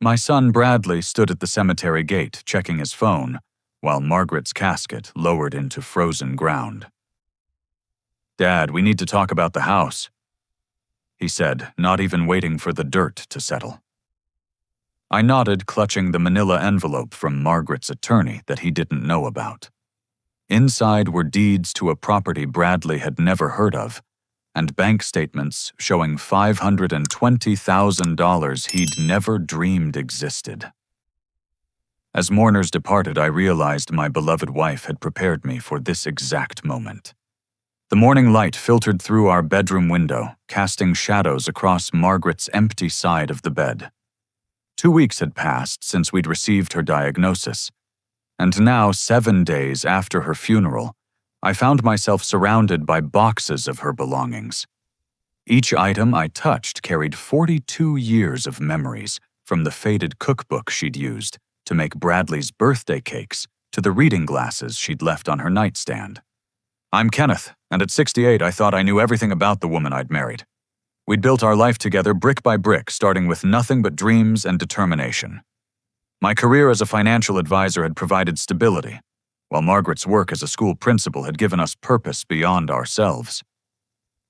My son Bradley stood at the cemetery gate, checking his phone, while Margaret's casket lowered into frozen ground. "Dad, we need to talk about the house," he said, not even waiting for the dirt to settle. I nodded, clutching the manila envelope from Margaret's attorney that he didn't know about. Inside were deeds to a property Bradley had never heard of, and bank statements showing $520,000 he'd never dreamed existed. As mourners departed, I realized my beloved wife had prepared me for this exact moment. The morning light filtered through our bedroom window, casting shadows across Margaret's empty side of the bed. 2 weeks had passed since we'd received her diagnosis, and now, 7 days after her funeral, I found myself surrounded by boxes of her belongings. Each item I touched carried 42 years of memories, from the faded cookbook she'd used to make Bradley's birthday cakes to the reading glasses she'd left on her nightstand. I'm Kenneth, and at 68 I thought I knew everything about the woman I'd married. We'd built our life together brick by brick, starting with nothing but dreams and determination. My career as a financial advisor had provided stability, while Margaret's work as a school principal had given us purpose beyond ourselves.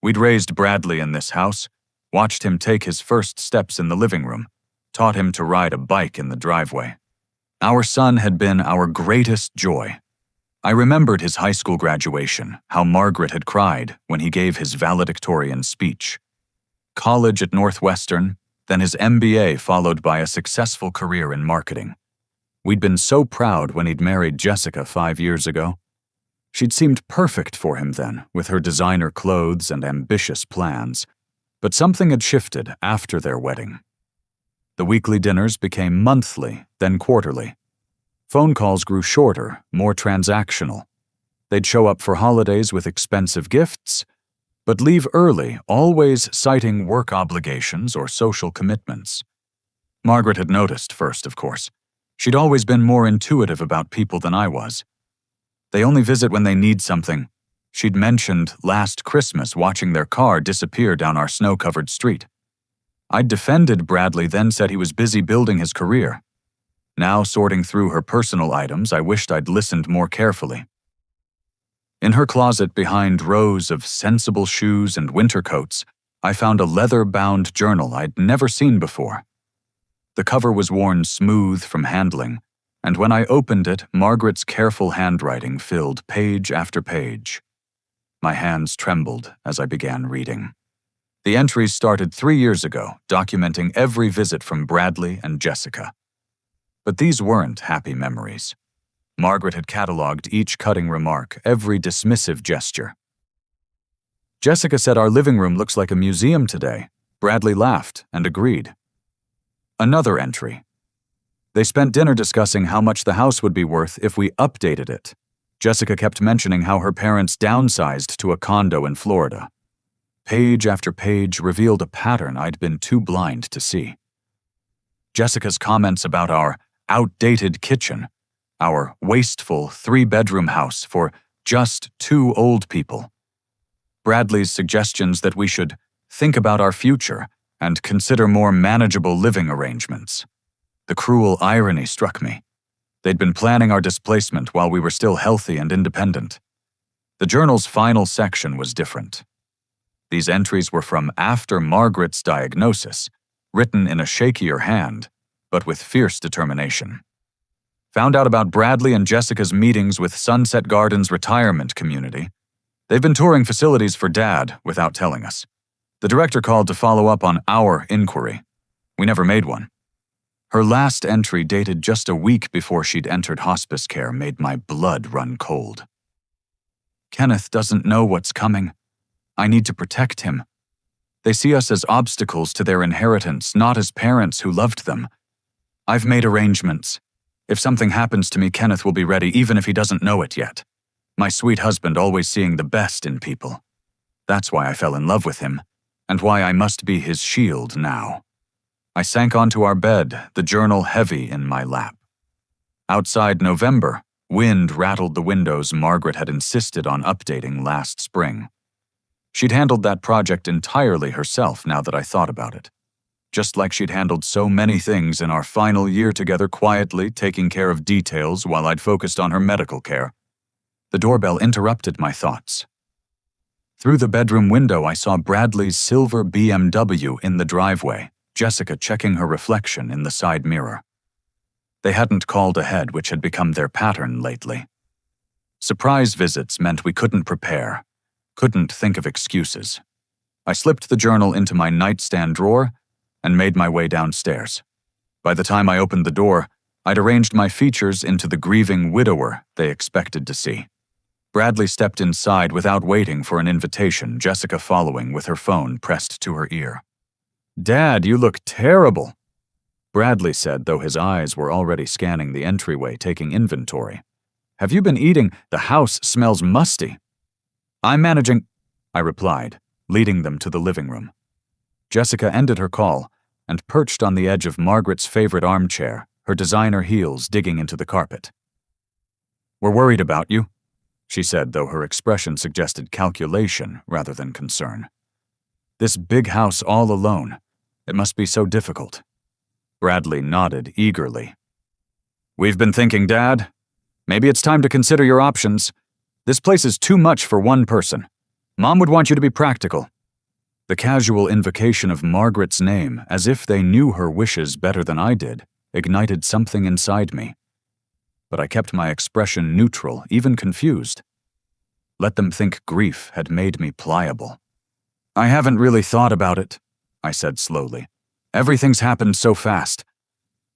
We'd raised Bradley in this house, watched him take his first steps in the living room, taught him to ride a bike in the driveway. Our son had been our greatest joy. I remembered his high school graduation, how Margaret had cried when he gave his valedictorian speech. College at Northwestern, then his MBA, followed by a successful career in marketing. We'd been so proud when he'd married Jessica 5 years ago. She'd seemed perfect for him then, with her designer clothes and ambitious plans. But something had shifted after their wedding. The weekly dinners became monthly, then quarterly. Phone calls grew shorter, more transactional. They'd show up for holidays with expensive gifts, but leave early, always citing work obligations or social commitments. Margaret had noticed first, of course. She'd always been more intuitive about people than I was. They only visit when they need something. She'd mentioned last Christmas watching their car disappear down our snow-covered street. I'd defended Bradley, then said he was busy building his career. Now, sorting through her personal items, I wished I'd listened more carefully. In her closet, behind rows of sensible shoes and winter coats, I found a leather-bound journal I'd never seen before. The cover was worn smooth from handling, and when I opened it, Margaret's careful handwriting filled page after page. My hands trembled as I began reading. The entries started 3 years ago, documenting every visit from Bradley and Jessica. But these weren't happy memories. Margaret had cataloged each cutting remark, every dismissive gesture. Jessica said our living room looks like a museum today. Bradley laughed and agreed. Another entry. They spent dinner discussing how much the house would be worth if we updated it. Jessica kept mentioning how her parents downsized to a condo in Florida. Page after page revealed a pattern I'd been too blind to see. Jessica's comments about our outdated kitchen, our wasteful 3-bedroom house for just 2 old people. Bradley's suggestions that we should think about our future and consider more manageable living arrangements. The cruel irony struck me. They'd been planning our displacement while we were still healthy and independent. The journal's final section was different. These entries were from after Margaret's diagnosis, written in a shakier hand, but with fierce determination. Found out about Bradley and Jessica's meetings with Sunset Gardens retirement community. They've been touring facilities for Dad without telling us. The director called to follow up on our inquiry. We never made one. Her last entry, dated just a week before she'd entered hospice care, made my blood run cold. Kenneth doesn't know what's coming. I need to protect him. They see us as obstacles to their inheritance, not as parents who loved them. I've made arrangements. If something happens to me, Kenneth will be ready, even if he doesn't know it yet. My sweet husband always seeing the best in people. That's why I fell in love with him, and why I must be his shield now. I sank onto our bed, the journal heavy in my lap. Outside November, wind rattled the windows Margaret had insisted on updating last spring. She'd handled that project entirely herself now that I thought about it. just like she'd handled so many things in our final year together, quietly taking care of details while I'd focused on her medical care. The doorbell interrupted my thoughts. Through the bedroom window, I saw Bradley's silver BMW in the driveway, Jessica checking her reflection in the side mirror. They hadn't called ahead, which had become their pattern lately. Surprise visits meant we couldn't prepare, couldn't think of excuses. I slipped the journal into my nightstand drawer and made my way downstairs. By the time I opened the door, I'd arranged my features into the grieving widower they expected to see. Bradley stepped inside without waiting for an invitation, Jessica following with her phone pressed to her ear. "Dad, you look terrible," Bradley said, though his eyes were already scanning the entryway, taking inventory. "Have you been eating? The house smells musty." "I'm managing," I replied, leading them to the living room. Jessica ended her call and perched on the edge of Margaret's favorite armchair, her designer heels digging into the carpet. "We're worried about you," she said, though her expression suggested calculation rather than concern. "This big house all alone. It must be so difficult." Bradley nodded eagerly. "We've been thinking, Dad. Maybe it's time to consider your options. This place is too much for one person. Mom would want you to be practical." The casual invocation of Margaret's name, as if they knew her wishes better than I did, ignited something inside me. But I kept my expression neutral, even confused. Let them think grief had made me pliable. "I haven't really thought about it," I said slowly. "Everything's happened so fast."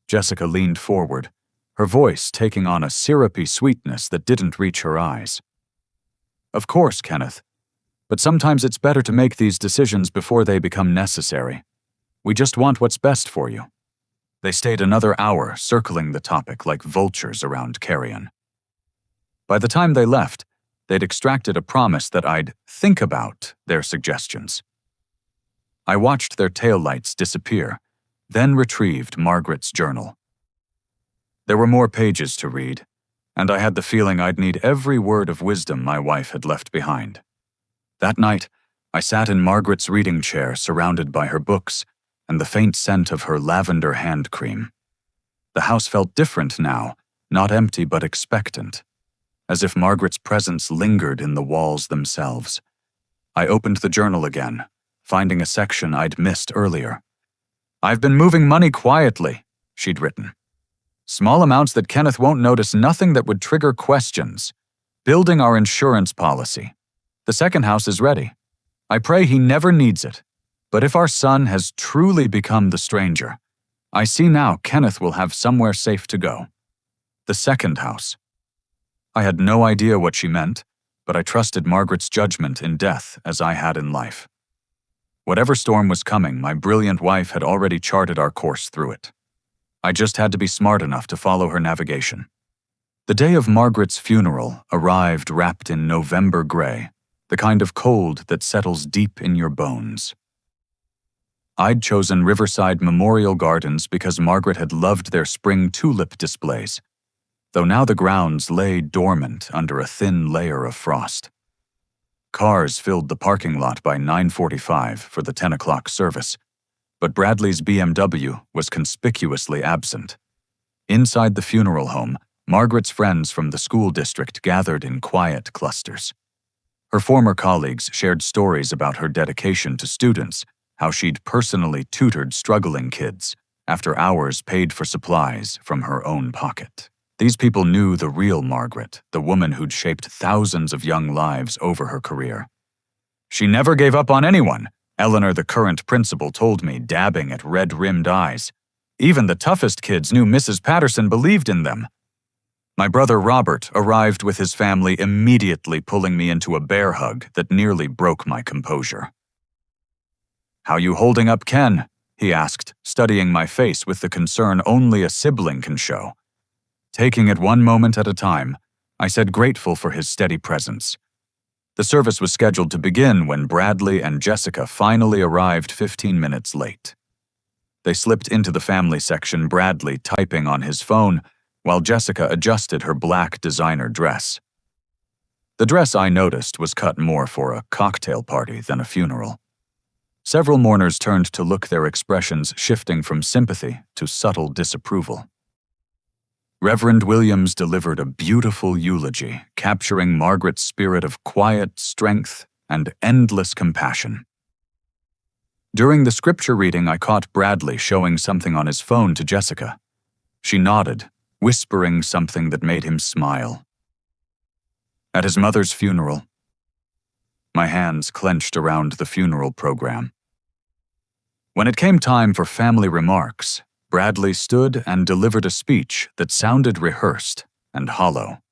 Jessica leaned forward, her voice taking on a syrupy sweetness that didn't reach her eyes. "Of course, Kenneth. But sometimes it's better to make these decisions before they become necessary. We just want what's best for you." They stayed another hour, circling the topic like vultures around carrion. By the time they left, they'd extracted a promise that I'd think about their suggestions. I watched their taillights disappear, then retrieved Margaret's journal. There were more pages to read, and I had the feeling I'd need every word of wisdom my wife had left behind. That night, I sat in Margaret's reading chair, surrounded by her books and the faint scent of her lavender hand cream. The house felt different now, not empty but expectant, as if Margaret's presence lingered in the walls themselves. I opened the journal again, finding a section I'd missed earlier. "I've been moving money quietly," she'd written. "Small amounts that Kenneth won't notice, nothing that would trigger questions. Building our insurance policy. The second house is ready. I pray he never needs it. But if our son has truly become the stranger, I see now Kenneth will have somewhere safe to go. The second house." I had no idea what she meant, but I trusted Margaret's judgment in death as I had in life. Whatever storm was coming, my brilliant wife had already charted our course through it. I just had to be smart enough to follow her navigation. The day of Margaret's funeral arrived wrapped in November gray, the kind of cold that settles deep in your bones. I'd chosen Riverside Memorial Gardens because Margaret had loved their spring tulip displays, though now the grounds lay dormant under a thin layer of frost. Cars filled the parking lot by 9:45 for the 10 o'clock service, but Bradley's BMW was conspicuously absent. Inside the funeral home, Margaret's friends from the school district gathered in quiet clusters. Her former colleagues shared stories about her dedication to students, how she'd personally tutored struggling kids, after hours paid for supplies from her own pocket. These people knew the real Margaret, the woman who'd shaped thousands of young lives over her career. "She never gave up on anyone," Eleanor, the current principal, told me, dabbing at red-rimmed eyes. "Even the toughest kids knew Mrs. Patterson believed in them." My brother Robert arrived with his family, immediately pulling me into a bear hug that nearly broke my composure. "How you holding up, Ken?" he asked, studying my face with the concern only a sibling can show. Taking it one moment at a time, I said, grateful for his steady presence. The service was scheduled to begin when Bradley and Jessica finally arrived 15 minutes late. They slipped into the family section, Bradley typing on his phone, while Jessica adjusted her black designer dress. The dress, I noticed, was cut more for a cocktail party than a funeral. Several mourners turned to look, their expressions shifting from sympathy to subtle disapproval. Reverend Williams delivered a beautiful eulogy, capturing Margaret's spirit of quiet strength and endless compassion. During the scripture reading, I caught Bradley showing something on his phone to Jessica. She nodded, whispering something that made him smile. At his mother's funeral, my hands clenched around the funeral program. When it came time for family remarks, Bradley stood and delivered a speech that sounded rehearsed and hollow.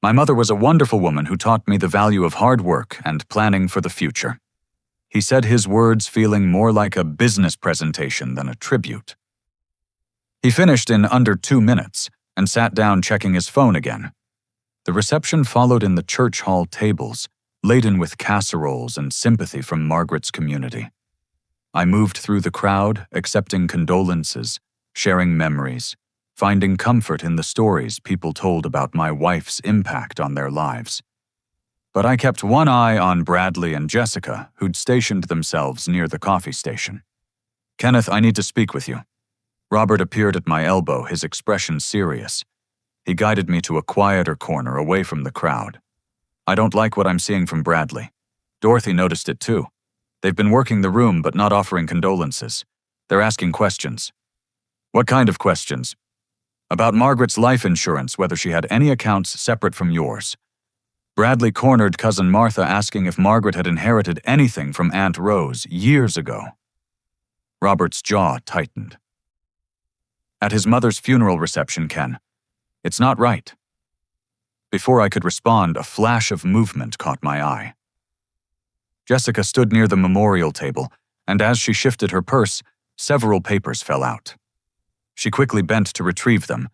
My mother was a wonderful woman who taught me the value of hard work and planning for the future. He said his words feeling more like a business presentation than a tribute. He finished in under 2 minutes and sat down checking his phone again. The reception followed in the church hall tables, laden with casseroles and sympathy from Margaret's community. I moved through the crowd, accepting condolences, sharing memories, finding comfort in the stories people told about my wife's impact on their lives. But I kept one eye on Bradley and Jessica, who'd stationed themselves near the coffee station. "Kenneth, I need to speak with you." Robert appeared at my elbow, his expression serious. He guided me to a quieter corner away from the crowd. "I don't like what I'm seeing from Bradley. Dorothy noticed it too. They've been working the room but not offering condolences. They're asking questions." "What kind of questions?" "About Margaret's life insurance, whether she had any accounts separate from yours." Bradley cornered Cousin Martha, asking if Margaret had inherited anything from Aunt Rose years ago. Robert's jaw tightened. "At his mother's funeral reception, Ken. It's not right." Before I could respond, a flash of movement caught my eye. Jessica stood near the memorial table, and as she shifted her purse, several papers fell out. She quickly bent to retrieve them,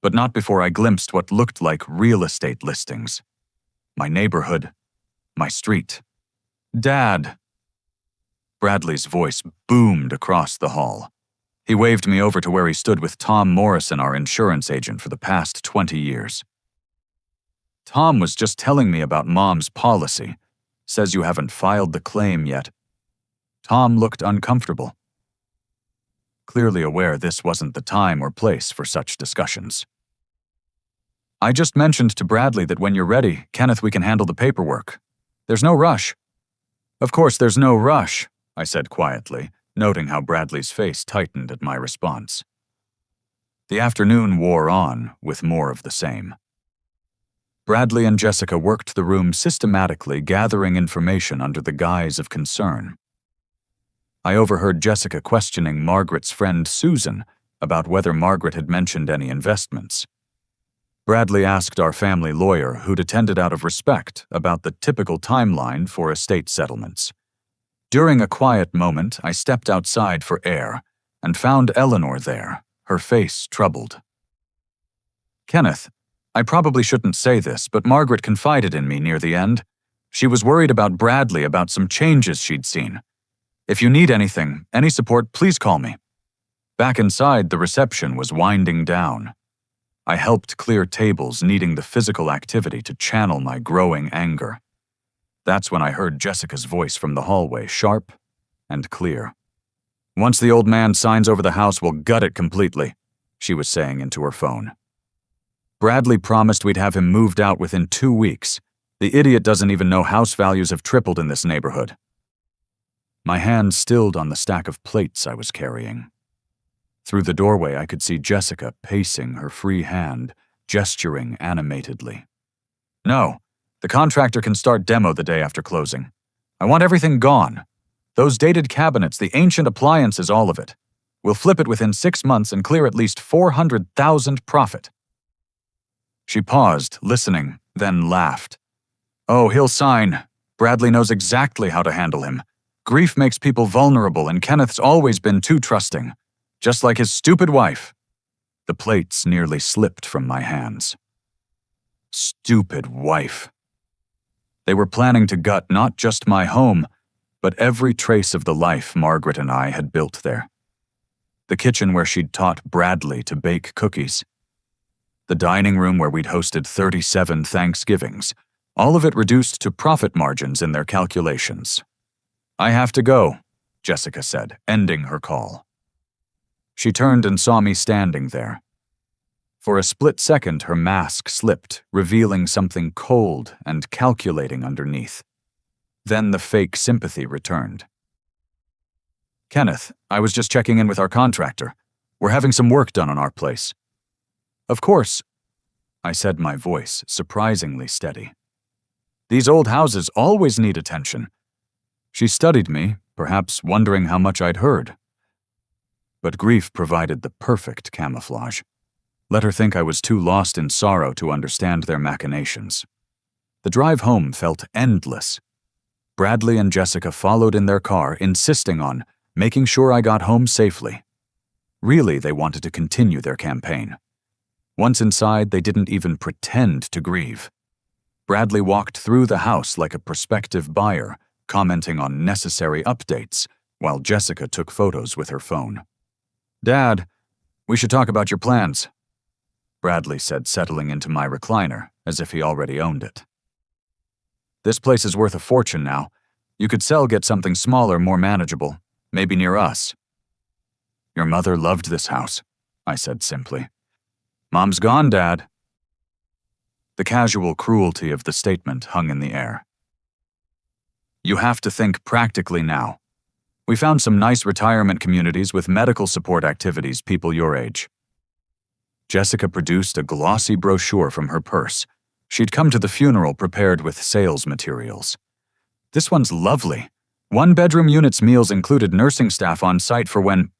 but not before I glimpsed what looked like real estate listings. My neighborhood, my street. "Dad!" Bradley's voice boomed across the hall. He waved me over to where he stood with Tom Morrison, our insurance agent for the past 20 years. "Tom was just telling me about Mom's policy. Says you haven't filed the claim yet." Tom looked uncomfortable, clearly aware this wasn't the time or place for such discussions. "I just mentioned to Bradley that when you're ready, Kenneth, we can handle the paperwork. There's no rush." "Of course there's no rush," I said quietly, noting how Bradley's face tightened at my response. The afternoon wore on with more of the same. Bradley and Jessica worked the room systematically, gathering information under the guise of concern. I overheard Jessica questioning Margaret's friend Susan about whether Margaret had mentioned any investments. Bradley asked our family lawyer, who'd attended out of respect, about the typical timeline for estate settlements. During a quiet moment, I stepped outside for air and found Eleanor there, her face troubled. "Kenneth, I probably shouldn't say this, but Margaret confided in me near the end. She was worried about Bradley, about some changes she'd seen. If you need anything, any support, please call me." Back inside, the reception was winding down. I helped clear tables, needing the physical activity to channel my growing anger. That's when I heard Jessica's voice from the hallway, sharp and clear. "Once the old man signs over the house, we'll gut it completely," she was saying into her phone. "Bradley promised we'd have him moved out within 2 weeks. The idiot doesn't even know house values have tripled in this neighborhood." My hand stilled on the stack of plates I was carrying. Through the doorway, I could see Jessica pacing her free hand, gesturing animatedly. "No, the contractor can start demo the day after closing. I want everything gone. Those dated cabinets, the ancient appliances, all of it. We'll flip it within 6 months and clear at least $400,000 profit." She paused, listening, then laughed. "Oh, he'll sign. Bradley knows exactly how to handle him. Grief makes people vulnerable, and Kenneth's always been too trusting. Just like his stupid wife." The plates nearly slipped from my hands. Stupid wife. They were planning to gut not just my home, but every trace of the life Margaret and I had built there. The kitchen where she'd taught Bradley to bake cookies. The dining room where we'd hosted 37 Thanksgivings, all of it reduced to profit margins in their calculations. I have to go, Jessica said, ending her call. She turned and saw me standing there. For a split second, her mask slipped, revealing something cold and calculating underneath. Then the fake sympathy returned. Kenneth, I was just checking in with our contractor. We're having some work done on our place. Of course, I said, my voice surprisingly steady. These old houses always need attention. She studied me, perhaps wondering how much I'd heard. But grief provided the perfect camouflage. Let her think I was too lost in sorrow to understand their machinations. The drive home felt endless. Bradley and Jessica followed in their car, insisting on making sure I got home safely. Really, they wanted to continue their campaign. Once inside, they didn't even pretend to grieve. Bradley walked through the house like a prospective buyer, commenting on necessary updates, while Jessica took photos with her phone. Dad, we should talk about your plans, Bradley said, settling into my recliner, as if he already owned it. This place is worth a fortune now. You could get something smaller, more manageable, maybe near us. Your mother loved this house, I said simply. Mom's gone, Dad. The casual cruelty of the statement hung in the air. You have to think practically now. We found some nice retirement communities with medical support activities people your age. Jessica produced a glossy brochure from her purse. She'd come to the funeral prepared with sales materials. This one's lovely. 1-bedroom units, meals included, nursing staff on site for when,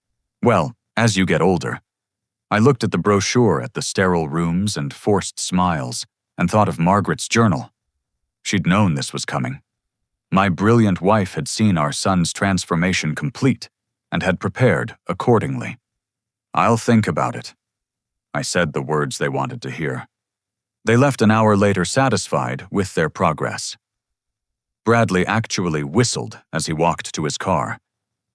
well, as you get older. I looked at the brochure, at the sterile rooms and forced smiles, and thought of Margaret's journal. She'd known this was coming. My brilliant wife had seen our son's transformation complete and had prepared accordingly. I'll think about it. I said the words they wanted to hear. They left an hour later satisfied with their progress. Bradley actually whistled as he walked to his car.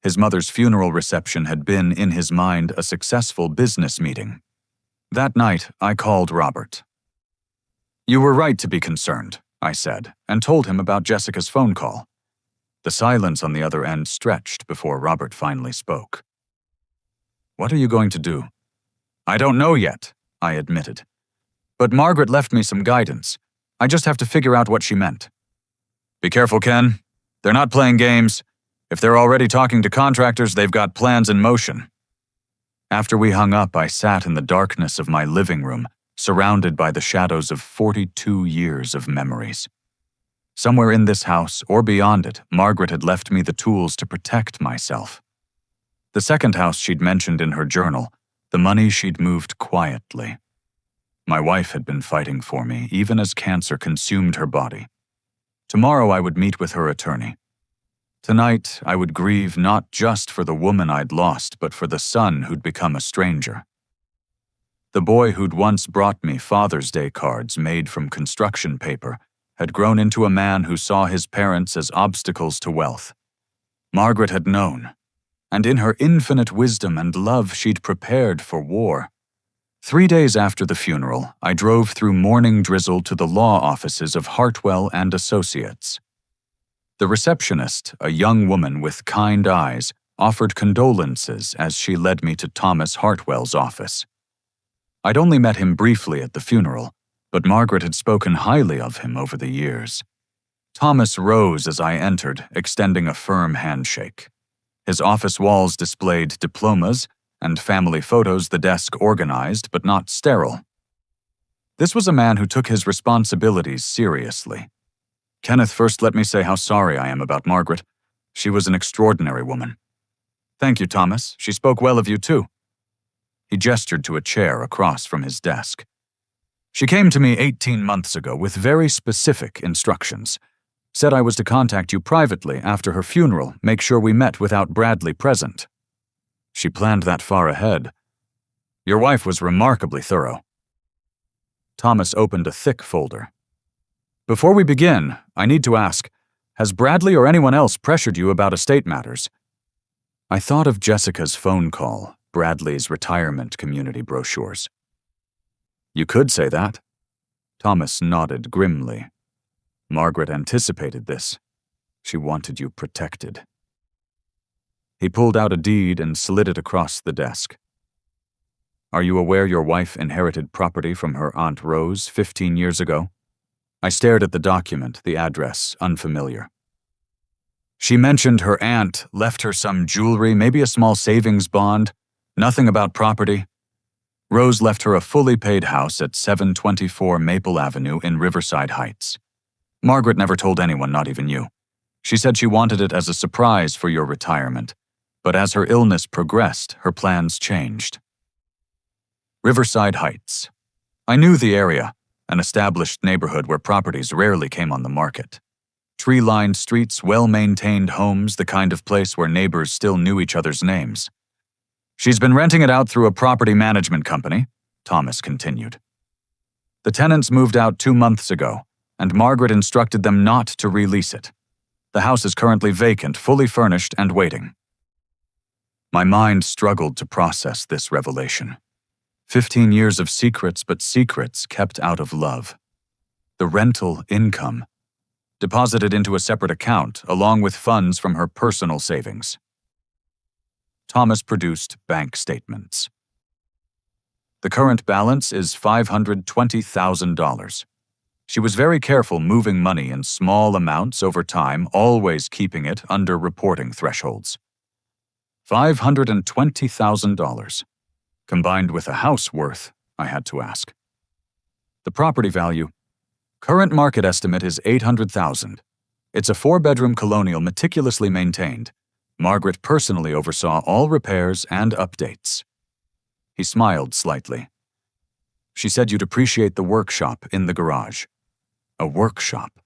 His mother's funeral reception had been, in his mind, a successful business meeting. That night, I called Robert. You were right to be concerned, I said, and told him about Jessica's phone call. The silence on the other end stretched before Robert finally spoke. What are you going to do? I don't know yet, I admitted. But Margaret left me some guidance. I just have to figure out what she meant. Be careful, Ken. They're not playing games. If they're already talking to contractors, they've got plans in motion. After we hung up, I sat in the darkness of my living room, surrounded by the shadows of 42 years of memories. Somewhere in this house, or beyond it, Margaret had left me the tools to protect myself. The second house she'd mentioned in her journal, the money she'd moved quietly. My wife had been fighting for me, even as cancer consumed her body. Tomorrow I would meet with her attorney. Tonight, I would grieve not just for the woman I'd lost, but for the son who'd become a stranger. The boy who'd once brought me Father's Day cards made from construction paper had grown into a man who saw his parents as obstacles to wealth. Margaret had known, and in her infinite wisdom and love she'd prepared for war. 3 days after the funeral, I drove through morning drizzle to the law offices of Hartwell and Associates. The receptionist, a young woman with kind eyes, offered condolences as she led me to Thomas Hartwell's office. I'd only met him briefly at the funeral, but Margaret had spoken highly of him over the years. Thomas rose as I entered, extending a firm handshake. His office walls displayed diplomas and family photos, the desk organized but not sterile. This was a man who took his responsibilities seriously. Kenneth, first let me say how sorry I am about Margaret. She was an extraordinary woman. Thank you, Thomas. She spoke well of you, too. He gestured to a chair across from his desk. She came to me 18 months ago with very specific instructions. Said I was to contact you privately after her funeral, make sure we met without Bradley present. She planned that far ahead. Your wife was remarkably thorough. Thomas opened a thick folder. Before we begin, I need to ask, has Bradley or anyone else pressured you about estate matters? I thought of Jessica's phone call, Bradley's retirement community brochures. You could say that. Thomas nodded grimly. Margaret anticipated this. She wanted you protected. He pulled out a deed and slid it across the desk. Are you aware your wife inherited property from her Aunt Rose 15 years ago? I stared at the document, the address unfamiliar. She mentioned her aunt left her some jewelry, maybe a small savings bond, nothing about property. Rose left her a fully paid house at 724 Maple Avenue in Riverside Heights. Margaret never told anyone, not even you. She said she wanted it as a surprise for your retirement, but as her illness progressed, her plans changed. Riverside Heights. I knew the area, an established neighborhood where properties rarely came on the market. Tree-lined streets, well-maintained homes, the kind of place where neighbors still knew each other's names. She's been renting it out through a property management company, Thomas continued. The tenants moved out 2 months ago, and Margaret instructed them not to release it. The house is currently vacant, fully furnished, and waiting. My mind struggled to process this revelation. 15 years of secrets, but secrets kept out of love. The rental income, deposited into a separate account along with funds from her personal savings. Thomas produced bank statements. The current balance is $520,000. She was very careful moving money in small amounts over time, always keeping it under reporting thresholds. $520,000. Combined with a house worth, I had to ask. The property value. Current market estimate is $800,000. It's a 4-bedroom colonial meticulously maintained. Margaret personally oversaw all repairs and updates. He smiled slightly. She said you'd appreciate the workshop in the garage. A workshop.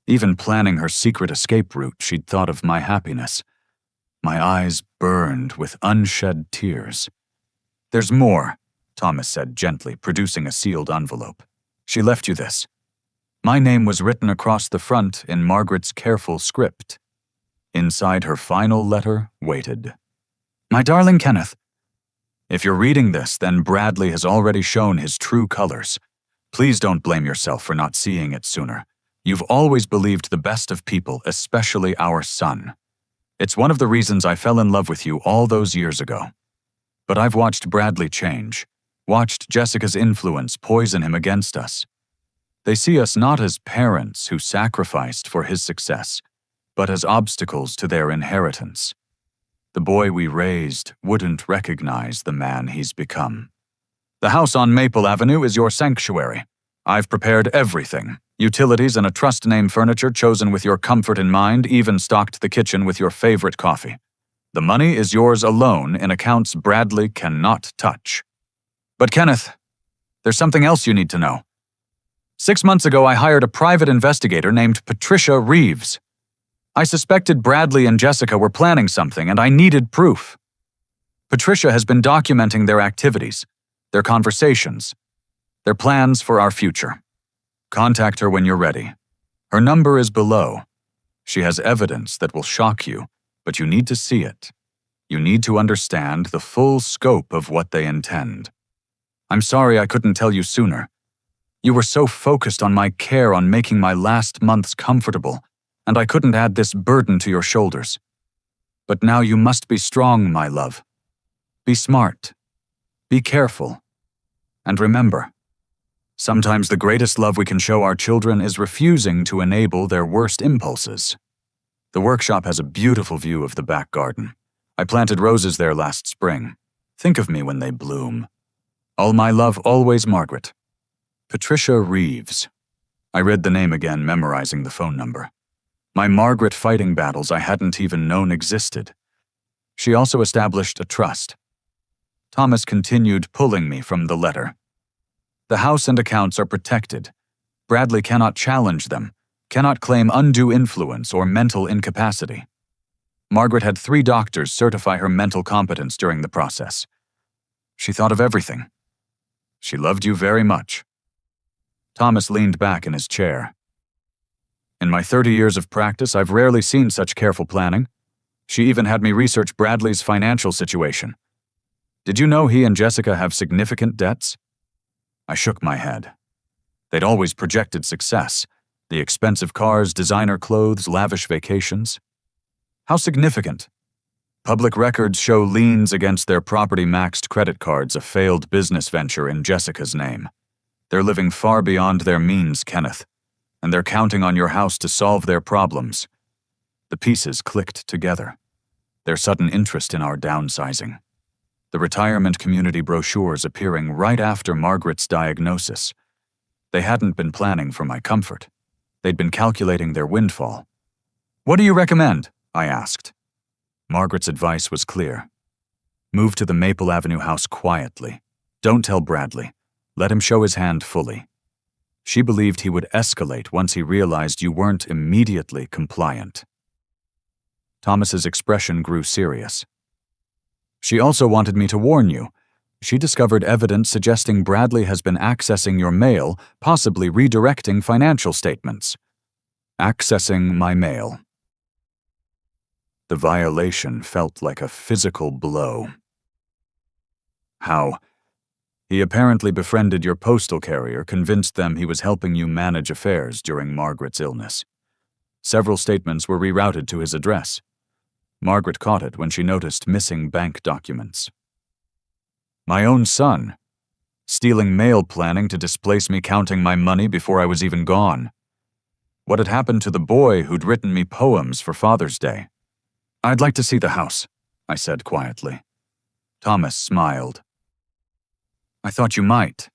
Even planning her secret escape route, she'd thought of my happiness. My eyes burned with unshed tears. There's more, Thomas said gently, producing a sealed envelope. She left you this. My name was written across the front in Margaret's careful script. Inside her final letter waited. My darling Kenneth, if you're reading this, then Bradley has already shown his true colors. Please don't blame yourself for not seeing it sooner. You've always believed the best of people, especially our son. It's one of the reasons I fell in love with you all those years ago. But I've watched Bradley change, watched Jessica's influence poison him against us. They see us not as parents who sacrificed for his success, but as obstacles to their inheritance. The boy we raised wouldn't recognize the man he's become. The house on Maple Avenue is your sanctuary. I've prepared everything. Utilities and a trust name furniture chosen with your comfort in mind, even stocked the kitchen with your favorite coffee. The money is yours alone in accounts Bradley cannot touch. But Kenneth, there's something else you need to know. 6 months ago, I hired a private investigator named Patricia Reeves. I suspected Bradley and Jessica were planning something, and I needed proof. Patricia has been documenting their activities, their conversations, their plans for our future. Contact her when you're ready. Her number is below. She has evidence that will shock you, but you need to see it. You need to understand the full scope of what they intend. I'm sorry I couldn't tell you sooner. You were so focused on my care, on making my last months comfortable, and I couldn't add this burden to your shoulders. But now you must be strong, my love. Be smart. Be careful. And remember, sometimes the greatest love we can show our children is refusing to enable their worst impulses. The workshop has a beautiful view of the back garden. I planted roses there last spring. Think of me when they bloom. All my love, always, Margaret. Patricia Reeves. I read the name again, memorizing the phone number. My Margaret fighting battles I hadn't even known existed. She also established a trust. Thomas continued pulling me from the letter. The house and accounts are protected. Bradley cannot challenge them, cannot claim undue influence or mental incapacity. Margaret had 3 doctors certify her mental competence during the process. She thought of everything. She loved you very much. Thomas leaned back in his chair. In my 30 years of practice, I've rarely seen such careful planning. She even had me research Bradley's financial situation. Did you know he and Jessica have significant debts? I shook my head. They'd always projected success. The expensive cars, designer clothes, lavish vacations. How significant? Public records show liens against their property-maxed credit cards, a failed business venture in Jessica's name. They're living far beyond their means, Kenneth, and they're counting on your house to solve their problems. The pieces clicked together. Their sudden interest in our downsizing. The retirement community brochures appearing right after Margaret's diagnosis. They hadn't been planning for my comfort. They'd been calculating their windfall. "What do you recommend?" I asked. Margaret's advice was clear. Move to the Maple Avenue house quietly. Don't tell Bradley. Let him show his hand fully. She believed he would escalate once he realized you weren't immediately compliant. Thomas's expression grew serious. "She also wanted me to warn you. She discovered evidence suggesting Bradley has been accessing your mail, possibly redirecting financial statements." Accessing my mail. The violation felt like a physical blow. "How?" "He apparently befriended your postal carrier, convinced them he was helping you manage affairs during Margaret's illness. Several statements were rerouted to his address. Margaret caught it when she noticed missing bank documents. My own son, stealing mail, planning to displace me, counting my money before I was even gone. What had happened to the boy who'd written me poems for Father's Day? "I'd like to see the house," I said quietly. Thomas smiled. "I thought you might."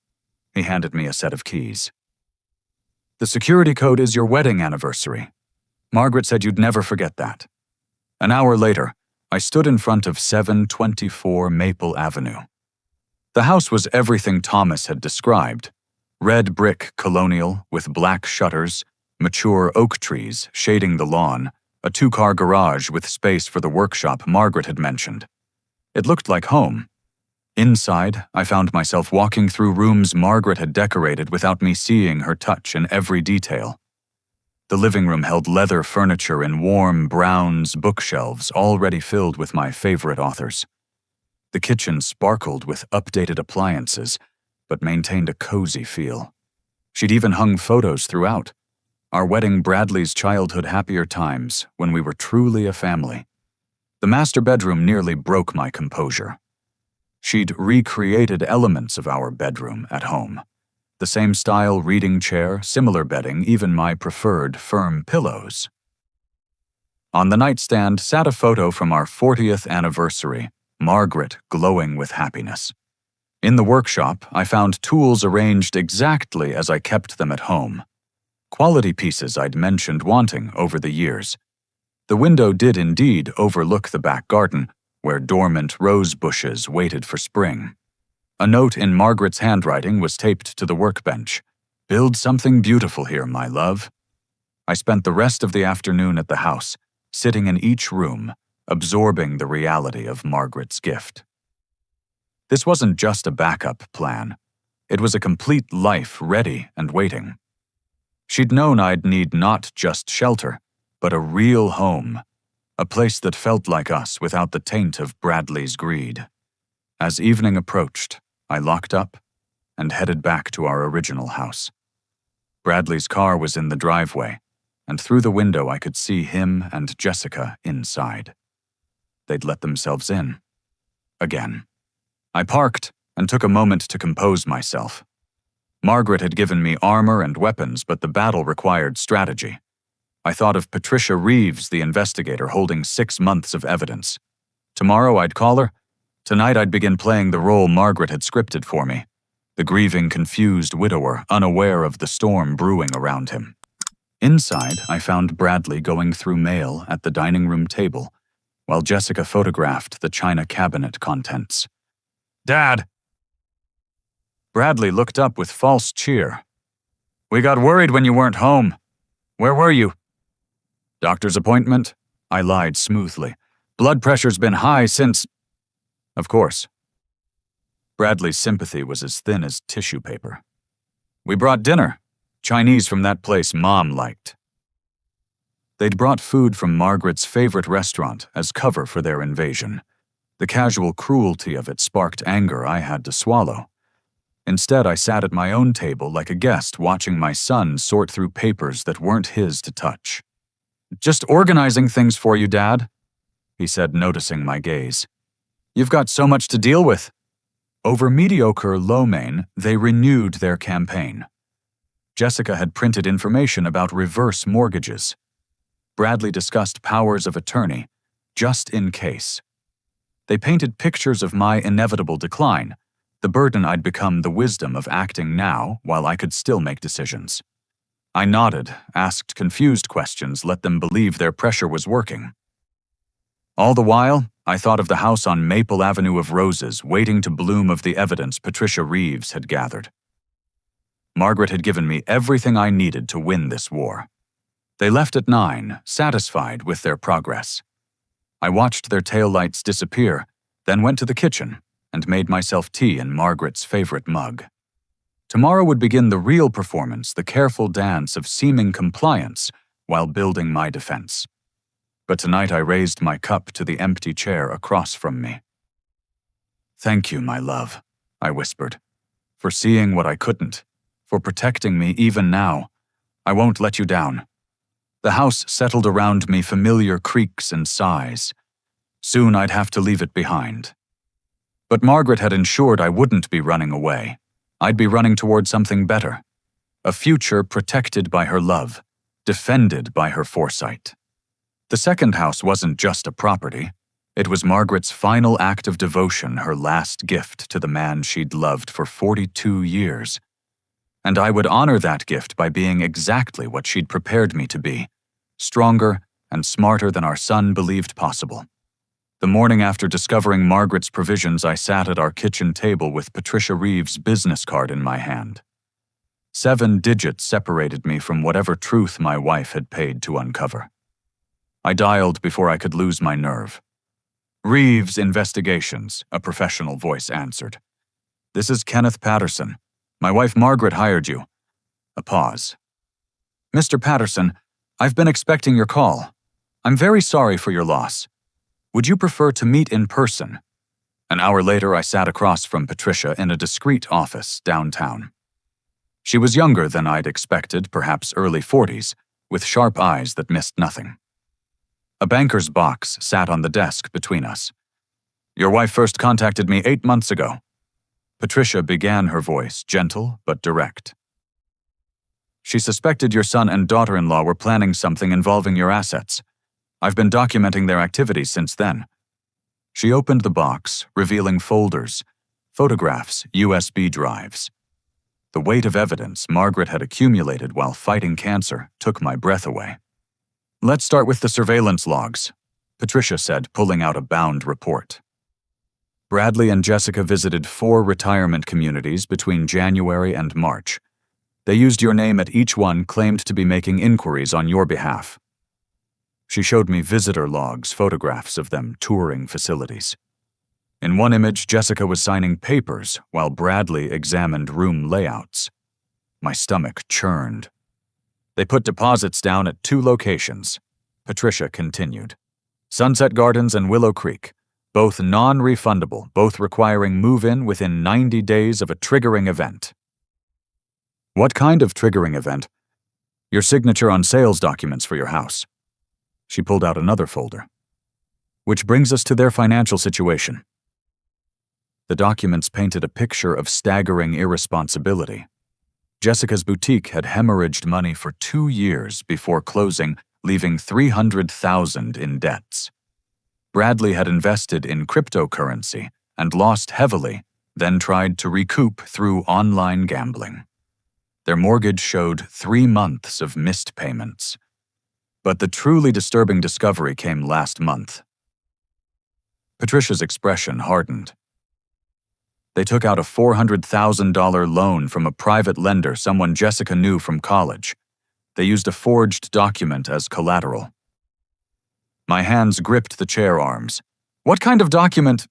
He handed me a set of keys. "The security code is your wedding anniversary. Margaret said you'd never forget that." An hour later, I stood in front of 724 Maple Avenue. The house was everything Thomas had described. Red brick colonial with black shutters, mature oak trees shading the lawn, a 2-car garage with space for the workshop Margaret had mentioned. It looked like home. Inside, I found myself walking through rooms Margaret had decorated without me seeing her touch in every detail. The living room held leather furniture in warm browns, bookshelves already filled with my favorite authors. The kitchen sparkled with updated appliances, but maintained a cozy feel. She'd even hung photos throughout. Our wedding, Bradley's childhood happier times, when we were truly a family. The master bedroom nearly broke my composure. She'd recreated elements of our bedroom at home. The same style reading chair, similar bedding, even my preferred firm pillows. On the nightstand sat a photo from our 40th anniversary, Margaret glowing with happiness. In the workshop, I found tools arranged exactly as I kept them at home. Quality pieces I'd mentioned wanting over the years. The window did indeed overlook the back garden, where dormant rose bushes waited for spring. A note in Margaret's handwriting was taped to the workbench. "Build something beautiful here, my love." I spent the rest of the afternoon at the house, sitting in each room, absorbing the reality of Margaret's gift. This wasn't just a backup plan. It was a complete life ready and waiting. She'd known I'd need not just shelter, but a real home, a place that felt like us without the taint of Bradley's greed. As evening approached, I locked up and headed back to our original house. Bradley's car was in the driveway, and through the window I could see him and Jessica inside. They'd let themselves in. Again. I parked and took a moment to compose myself. Margaret had given me armor and weapons, but the battle required strategy. I thought of Patricia Reeves, the investigator, holding 6 months of evidence. Tomorrow I'd call her. Tonight I'd begin playing the role Margaret had scripted for me, the grieving, confused widower, unaware of the storm brewing around him. Inside, I found Bradley going through mail at the dining room table, while Jessica photographed the china cabinet contents. "Dad!" Bradley looked up with false cheer. "We got worried when you weren't home. Where were you?" "Doctor's appointment," I lied smoothly. "Blood pressure's been high since—" Of course. Bradley's sympathy was as thin as tissue paper. "We brought dinner. Chinese from that place Mom liked." They'd brought food from Margaret's favorite restaurant as cover for their invasion. The casual cruelty of it sparked anger I had to swallow. Instead, I sat at my own table like a guest, watching my son sort through papers that weren't his to touch. "Just organizing things for you, Dad." he said, noticing my gaze. "You've got so much to deal with." Over mediocre lo mein, they renewed their campaign. Jessica had printed information about reverse mortgages. Bradley discussed powers of attorney, just in case. They painted pictures of my inevitable decline, the burden I'd become, the wisdom of acting now while I could still make decisions. I nodded, asked confused questions, let them believe their pressure was working. All the while, I thought of the house on Maple Avenue of Roses, waiting to bloom of the evidence Patricia Reeves had gathered. Margaret had given me everything I needed to win this war. They left at 9, satisfied with their progress. I watched their taillights disappear, then went to the kitchen and made myself tea in Margaret's favorite mug. Tomorrow would begin the real performance, the careful dance of seeming compliance while building my defense. But tonight I raised my cup to the empty chair across from me. "Thank you, my love," I whispered, "for seeing what I couldn't, for protecting me even now. I won't let you down." The house settled around me, familiar creaks and sighs. Soon I'd have to leave it behind. But Margaret had ensured I wouldn't be running away. I'd be running toward something better. A future protected by her love, defended by her foresight. The second house wasn't just a property. It was Margaret's final act of devotion, her last gift to the man she'd loved for 42 years. And I would honor that gift by being exactly what she'd prepared me to be, stronger and smarter than our son believed possible. The morning after discovering Margaret's provisions, I sat at our kitchen table with Patricia Reeves' business card in my hand. 7 digits separated me from whatever truth my wife had paid to uncover. I dialed before I could lose my nerve. "Reeves Investigations," a professional voice answered. "This is Kenneth Patterson. My wife Margaret hired you." A pause. "Mr. Patterson, I've been expecting your call. I'm very sorry for your loss. Would you prefer to meet in person?" An hour later, I sat across from Patricia in a discreet office downtown. She was younger than I'd expected, perhaps early 40s, with sharp eyes that missed nothing. A banker's box sat on the desk between us. "Your wife first contacted me 8 months ago." Patricia began, her voice gentle but direct. "She suspected your son and daughter-in-law were planning something involving your assets. I've been documenting their activities since then." She opened the box, revealing folders, photographs, USB drives. The weight of evidence Margaret had accumulated while fighting cancer took my breath away. "Let's start with the surveillance logs," Patricia said, pulling out a bound report. Bradley and Jessica visited 4 retirement communities between January and March. They used your name at each one, claimed to be making inquiries on your behalf. She showed me visitor logs, photographs of them touring facilities. In one image, Jessica was signing papers while Bradley examined room layouts. My stomach churned. "They put deposits down at 2 locations," Patricia continued. "Sunset Gardens and Willow Creek, both non-refundable, both requiring move-in within 90 days of a triggering event." "What kind of triggering event?" "Your signature on sales documents for your house." She pulled out another folder. "Which brings us to their financial situation." The documents painted a picture of staggering irresponsibility. Jessica's boutique had hemorrhaged money for 2 years before closing, leaving $300,000 in debts. Bradley had invested in cryptocurrency and lost heavily, then tried to recoup through online gambling. Their mortgage showed 3 months of missed payments. But the truly disturbing discovery came last month. Patricia's expression hardened. They took out a $400,000 loan from a private lender, someone Jessica knew from college. They used a forged document as collateral. My hands gripped the chair arms. "What kind of document?"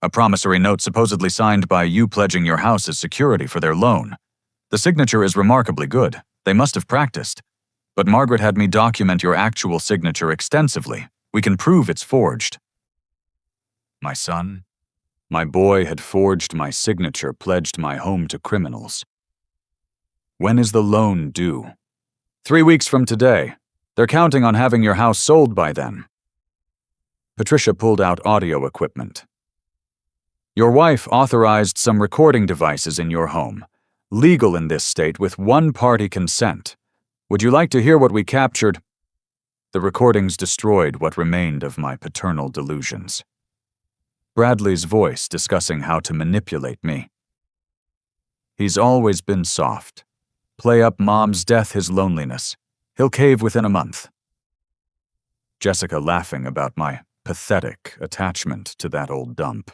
"A promissory note supposedly signed by you pledging your house as security for their loan. The signature is remarkably good. They must have practiced. But Margaret had me document your actual signature extensively. We can prove it's forged." My son? My boy had forged my signature, pledged my home to criminals. "When is the loan due?" 3 weeks from today. They're counting on having your house sold by then." Patricia pulled out audio equipment. Your wife authorized some recording devices in your home, legal in this state with one-party consent. Would you like to hear what we captured? The recordings destroyed what remained of my paternal delusions. Bradley's voice discussing how to manipulate me. He's always been soft. Play up Mom's death, his loneliness. He'll cave within a month. Jessica laughing about my pathetic attachment to that old dump.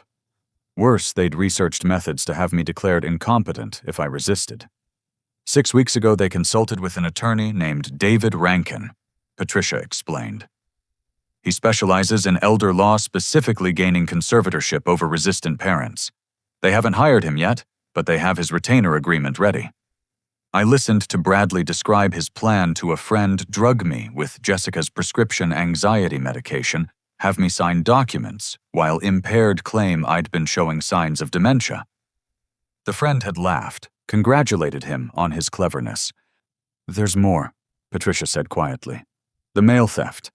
Worse, they'd researched methods to have me declared incompetent if I resisted. 6 weeks ago, they consulted with an attorney named David Rankin, Patricia explained. He specializes in elder law, specifically gaining conservatorship over resistant parents. They haven't hired him yet, but they have his retainer agreement ready. I listened to Bradley describe his plan to a friend drug me with Jessica's prescription anxiety medication, have me sign documents, while impaired claim I'd been showing signs of dementia. The friend had laughed, congratulated him on his cleverness. There's more, Patricia said quietly. The mail theft.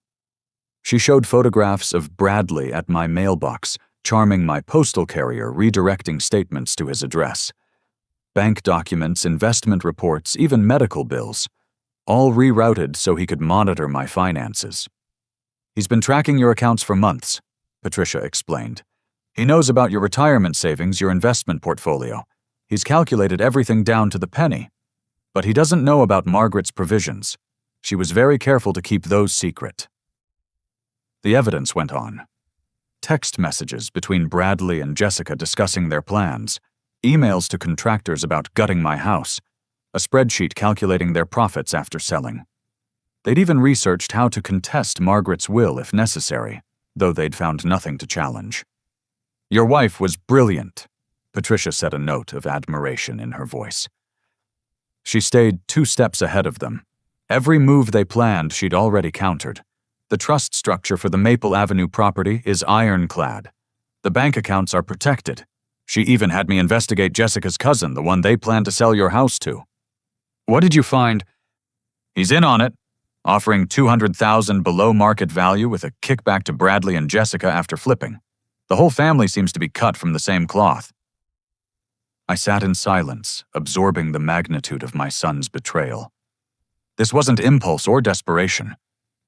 She showed photographs of Bradley at my mailbox, charming my postal carrier, redirecting statements to his address. Bank documents, investment reports, even medical bills. All rerouted so he could monitor my finances. He's been tracking your accounts for months, Patricia explained. He knows about your retirement savings, your investment portfolio. He's calculated everything down to the penny. But he doesn't know about Margaret's provisions. She was very careful to keep those secret. The evidence went on. Text messages between Bradley and Jessica discussing their plans, emails to contractors about gutting my house, a spreadsheet calculating their profits after selling. They'd even researched how to contest Margaret's will if necessary, though they'd found nothing to challenge. Your wife was brilliant, Patricia said, a note of admiration in her voice. She stayed 2 steps ahead of them. Every move they planned, she'd already countered. The trust structure for the Maple Avenue property is ironclad. The bank accounts are protected. She even had me investigate Jessica's cousin, the one they planned to sell your house to. What did you find? He's in on it, offering $200,000 below market value with a kickback to Bradley and Jessica after flipping. The whole family seems to be cut from the same cloth. I sat in silence, absorbing the magnitude of my son's betrayal. This wasn't impulse or desperation.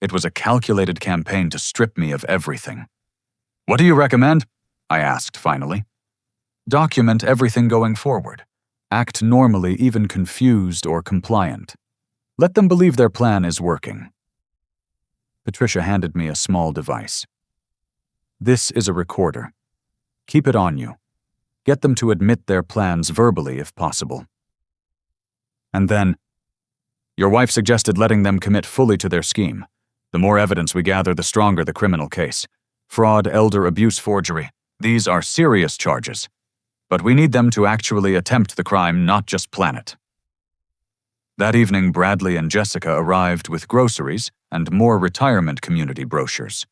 It was a calculated campaign to strip me of everything. What do you recommend? I asked finally. Document everything going forward. Act normally, even confused or compliant. Let them believe their plan is working. Patricia handed me a small device. This is a recorder. Keep it on you. Get them to admit their plans verbally if possible. And then, your wife suggested letting them commit fully to their scheme. The more evidence we gather, the stronger the criminal case. Fraud, elder abuse, forgery. These are serious charges. But we need them to actually attempt the crime, not just plan it. That evening, Bradley and Jessica arrived with groceries and more retirement community brochures.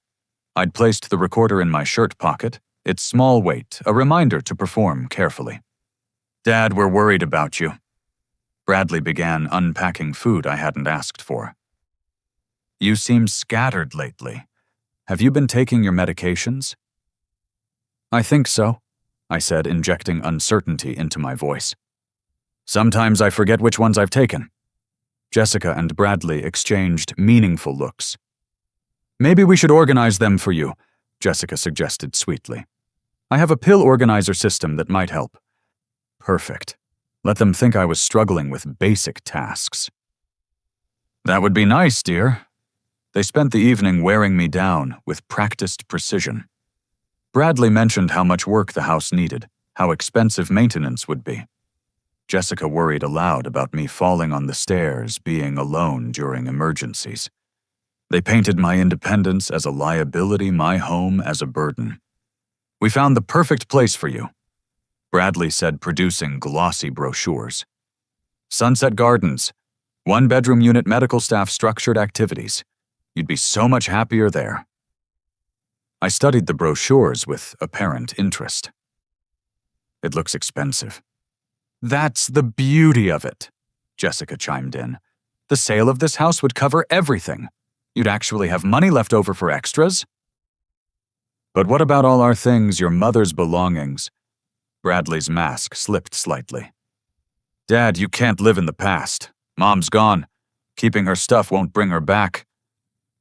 I'd placed the recorder in my shirt pocket, its small weight, a reminder to perform carefully. Dad, we're worried about you. Bradley began unpacking food I hadn't asked for. You seem scattered lately. Have you been taking your medications? I think so, I said, injecting uncertainty into my voice. Sometimes I forget which ones I've taken. Jessica and Bradley exchanged meaningful looks. Maybe we should organize them for you, Jessica suggested sweetly. I have a pill organizer system that might help. Perfect. Let them think I was struggling with basic tasks. That would be nice, dear. They spent the evening wearing me down with practiced precision. Bradley mentioned how much work the house needed, how expensive maintenance would be. Jessica worried aloud about me falling on the stairs, being alone during emergencies. They painted my independence as a liability, my home as a burden. We found the perfect place for you, Bradley said, producing glossy brochures. Sunset Gardens, 1-bedroom unit, medical staff, structured activities. You'd be so much happier there. I studied the brochures with apparent interest. It looks expensive. That's the beauty of it, Jessica chimed in. The sale of this house would cover everything. You'd actually have money left over for extras. But what about all our things, your mother's belongings? Bradley's mask slipped slightly. Dad, you can't live in the past. Mom's gone. Keeping her stuff won't bring her back.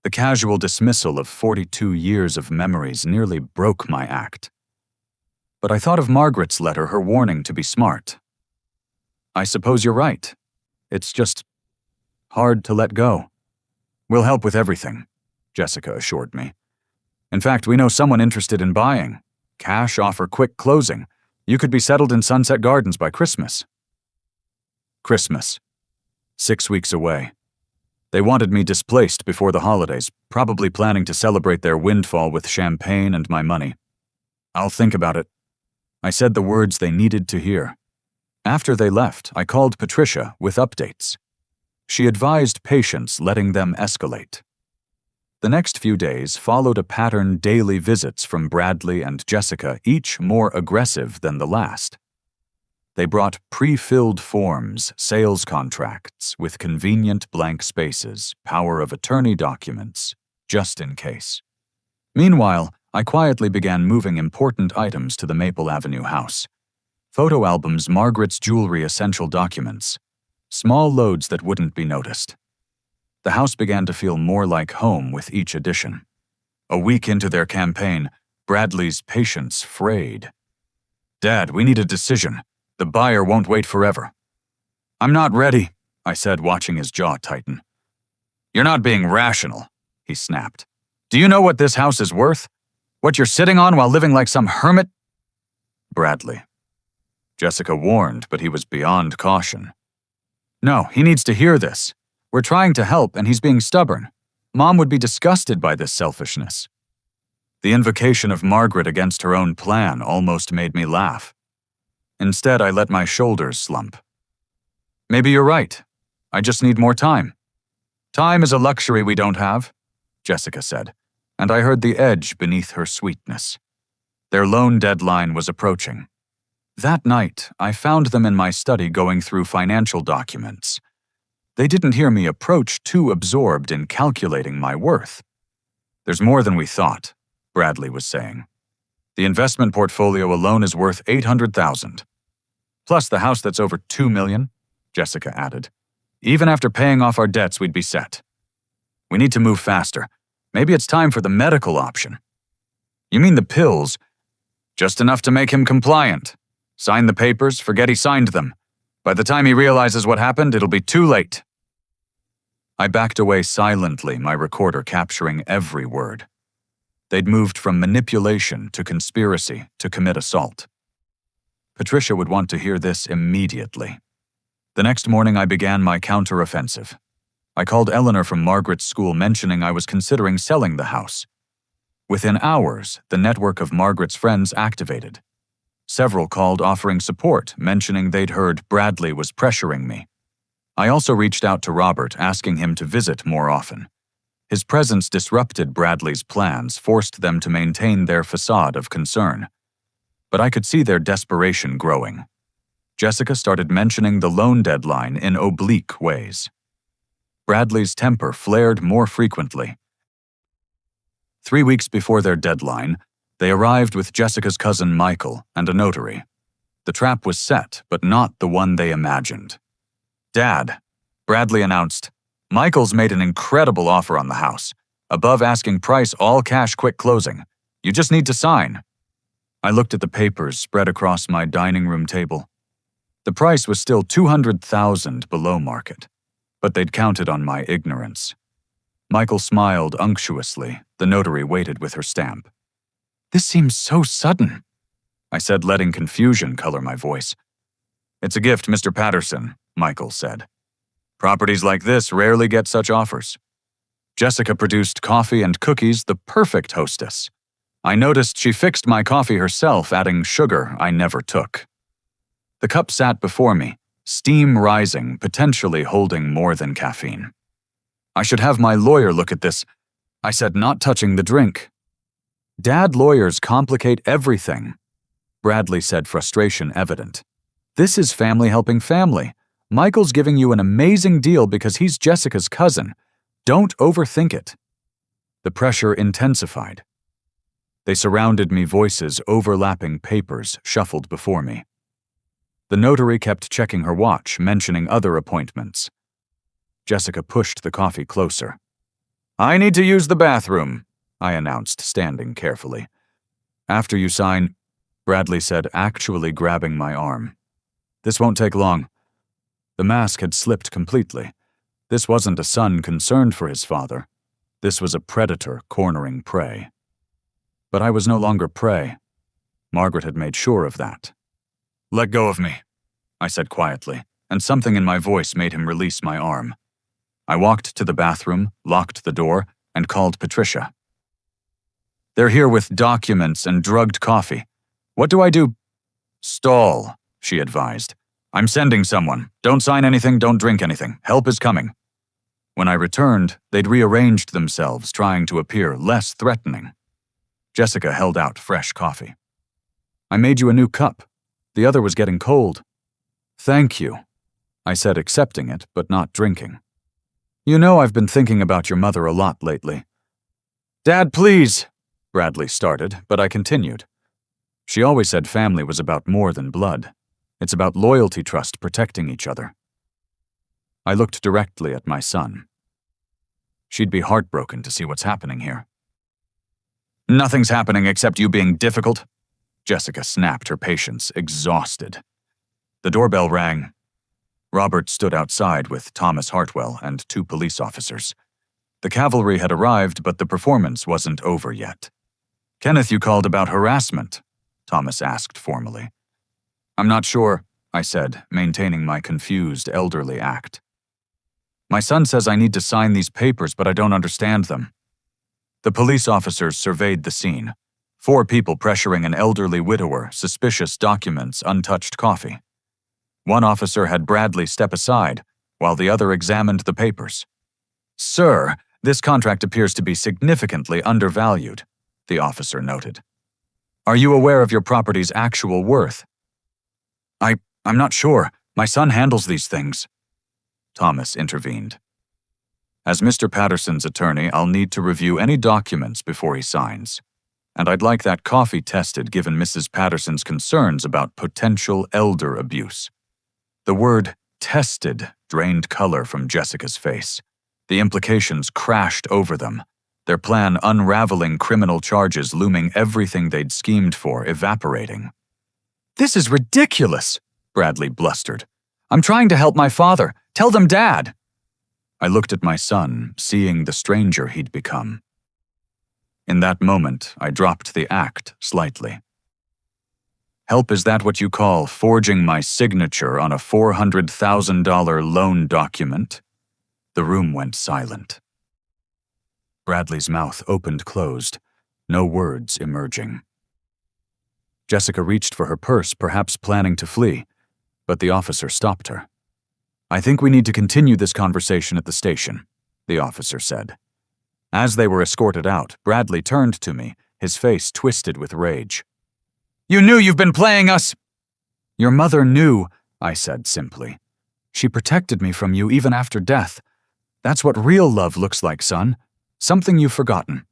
The casual dismissal of 42 years of memories nearly broke my act. But I thought of Margaret's letter, her warning to be smart. I suppose you're right. It's just hard to let go. We'll help with everything, Jessica assured me. In fact, we know someone interested in buying. Cash offer quick closing. You could be settled in Sunset Gardens by Christmas. Christmas. 6 weeks away. They wanted me displaced before the holidays, probably planning to celebrate their windfall with champagne and my money. I'll think about it. I said the words they needed to hear. After they left, I called Patricia with updates. She advised patience, letting them escalate. The next few days followed a pattern daily visits from Bradley and Jessica, each more aggressive than the last. They brought pre-filled forms, sales contracts with convenient blank spaces, power of attorney documents, just in case. Meanwhile, I quietly began moving important items to the Maple Avenue house. Photo albums, Margaret's jewelry, essential documents. Small loads that wouldn't be noticed. The house began to feel more like home with each addition. A week into their campaign, Bradley's patience frayed. Dad, we need a decision. The buyer won't wait forever. I'm not ready, I said, watching his jaw tighten. You're not being rational, he snapped. Do you know what this house is worth? What you're sitting on while living like some hermit? Bradley. Jessica warned, but he was beyond caution. No, he needs to hear this. We're trying to help, and he's being stubborn. Mom would be disgusted by this selfishness. The invocation of Margaret against her own plan almost made me laugh. Instead, I let my shoulders slump. Maybe you're right. I just need more time. Time is a luxury we don't have, Jessica said, and I heard the edge beneath her sweetness. Their loan deadline was approaching. That night, I found them in my study going through financial documents. They didn't hear me approach, too absorbed in calculating my worth. There's more than we thought, Bradley was saying. The investment portfolio alone is worth $800,000. Plus the house that's over $2 million, Jessica added. Even after paying off our debts, we'd be set. We need to move faster. Maybe it's time for the medical option. You mean the pills? Just enough to make him compliant. Sign the papers, forget he signed them. By the time he realizes what happened, it'll be too late. I backed away silently, my recorder capturing every word. They'd moved from manipulation to conspiracy to commit assault. Patricia would want to hear this immediately. The next morning, I began my counteroffensive. I called Eleanor from Margaret's school, mentioning I was considering selling the house. Within hours, the network of Margaret's friends activated. Several called offering support, mentioning they'd heard Bradley was pressuring me. I also reached out to Robert, asking him to visit more often. His presence disrupted Bradley's plans, forced them to maintain their facade of concern. But I could see their desperation growing. Jessica started mentioning the loan deadline in oblique ways. Bradley's temper flared more frequently. 3 weeks before their deadline, they arrived with Jessica's cousin Michael and a notary. The trap was set, but not the one they imagined. Dad, Bradley announced, Michael's made an incredible offer on the house. Above asking price, all cash, quick closing. You just need to sign. I looked at the papers spread across my dining room table. The price was still $200,000 below market, but they'd counted on my ignorance. Michael smiled unctuously. The notary waited with her stamp. This seems so sudden, I said, letting confusion color my voice. It's a gift, Mr. Patterson, Michael said. Properties like this rarely get such offers. Jessica produced coffee and cookies, the perfect hostess. I noticed she fixed my coffee herself, adding sugar I never took. The cup sat before me, steam rising, potentially holding more than caffeine. I should have my lawyer look at this, I said, not touching the drink. Dad, lawyers complicate everything, Bradley said, frustration evident. This is family helping family. Michael's giving you an amazing deal because he's Jessica's cousin. Don't overthink it. The pressure intensified. They surrounded me, voices overlapping, papers shuffled before me. The notary kept checking her watch, mentioning other appointments. Jessica pushed the coffee closer. "I need to use the bathroom," I announced, standing carefully. "After you sign," Bradley said, actually grabbing my arm. "This won't take long." The mask had slipped completely. This wasn't a son concerned for his father. This was a predator cornering prey. But I was no longer prey. Margaret had made sure of that. "Let go of me," I said quietly, and something in my voice made him release my arm. I walked to the bathroom, locked the door, and called Patricia. "They're here with documents and drugged coffee. What do I do?" "Stall," she advised. "I'm sending someone. Don't sign anything, don't drink anything. Help is coming." When I returned, they'd rearranged themselves, trying to appear less threatening. Jessica held out fresh coffee. "I made you a new cup. The other was getting cold." "Thank you," I said, accepting it, but not drinking. "You know I've been thinking about your mother a lot lately." "Dad, please," Bradley started, but I continued. "She always said family was about more than blood. It's about loyalty, trust, protecting each other." I looked directly at my son. She'd be heartbroken to see what's happening here. "Nothing's happening except you being difficult," Jessica snapped, her patience exhausted. The doorbell rang. Robert stood outside with Thomas Hartwell and 2 police officers. The cavalry had arrived, but the performance wasn't over yet. "Kenneth, you called about harassment?" Thomas asked formally. "I'm not sure," I said, maintaining my confused elderly act. "My son says I need to sign these papers, but I don't understand them." The police officers surveyed the scene. 4 people pressuring an elderly widower, suspicious documents, untouched coffee. One officer had Bradley step aside, while the other examined the papers. "Sir, this contract appears to be significantly undervalued," the officer noted. "Are you aware of your property's actual worth?" I'm not sure. My son handles these things." Thomas intervened. "As Mr. Patterson's attorney, I'll need to review any documents before he signs. And I'd like that coffee tested given Mrs. Patterson's concerns about potential elder abuse." The word "tested" drained color from Jessica's face. The implications crashed over them, their plan unraveling, criminal charges looming, everything they'd schemed for evaporating. "This is ridiculous," Bradley blustered. "I'm trying to help my father. Tell them Dad." I looked at my son, seeing the stranger he'd become. In that moment, I dropped the act slightly. "Help, is that what you call forging my signature on a $400,000 loan document?" The room went silent. Bradley's mouth opened-closed, no words emerging. Jessica reached for her purse, perhaps planning to flee, but the officer stopped her. "I think we need to continue this conversation at the station," the officer said. As they were escorted out, Bradley turned to me, his face twisted with rage. "You knew you've been playing us!" "Your mother knew," I said simply. "She protected me from you even after death. That's what real love looks like, son. Something you've forgotten."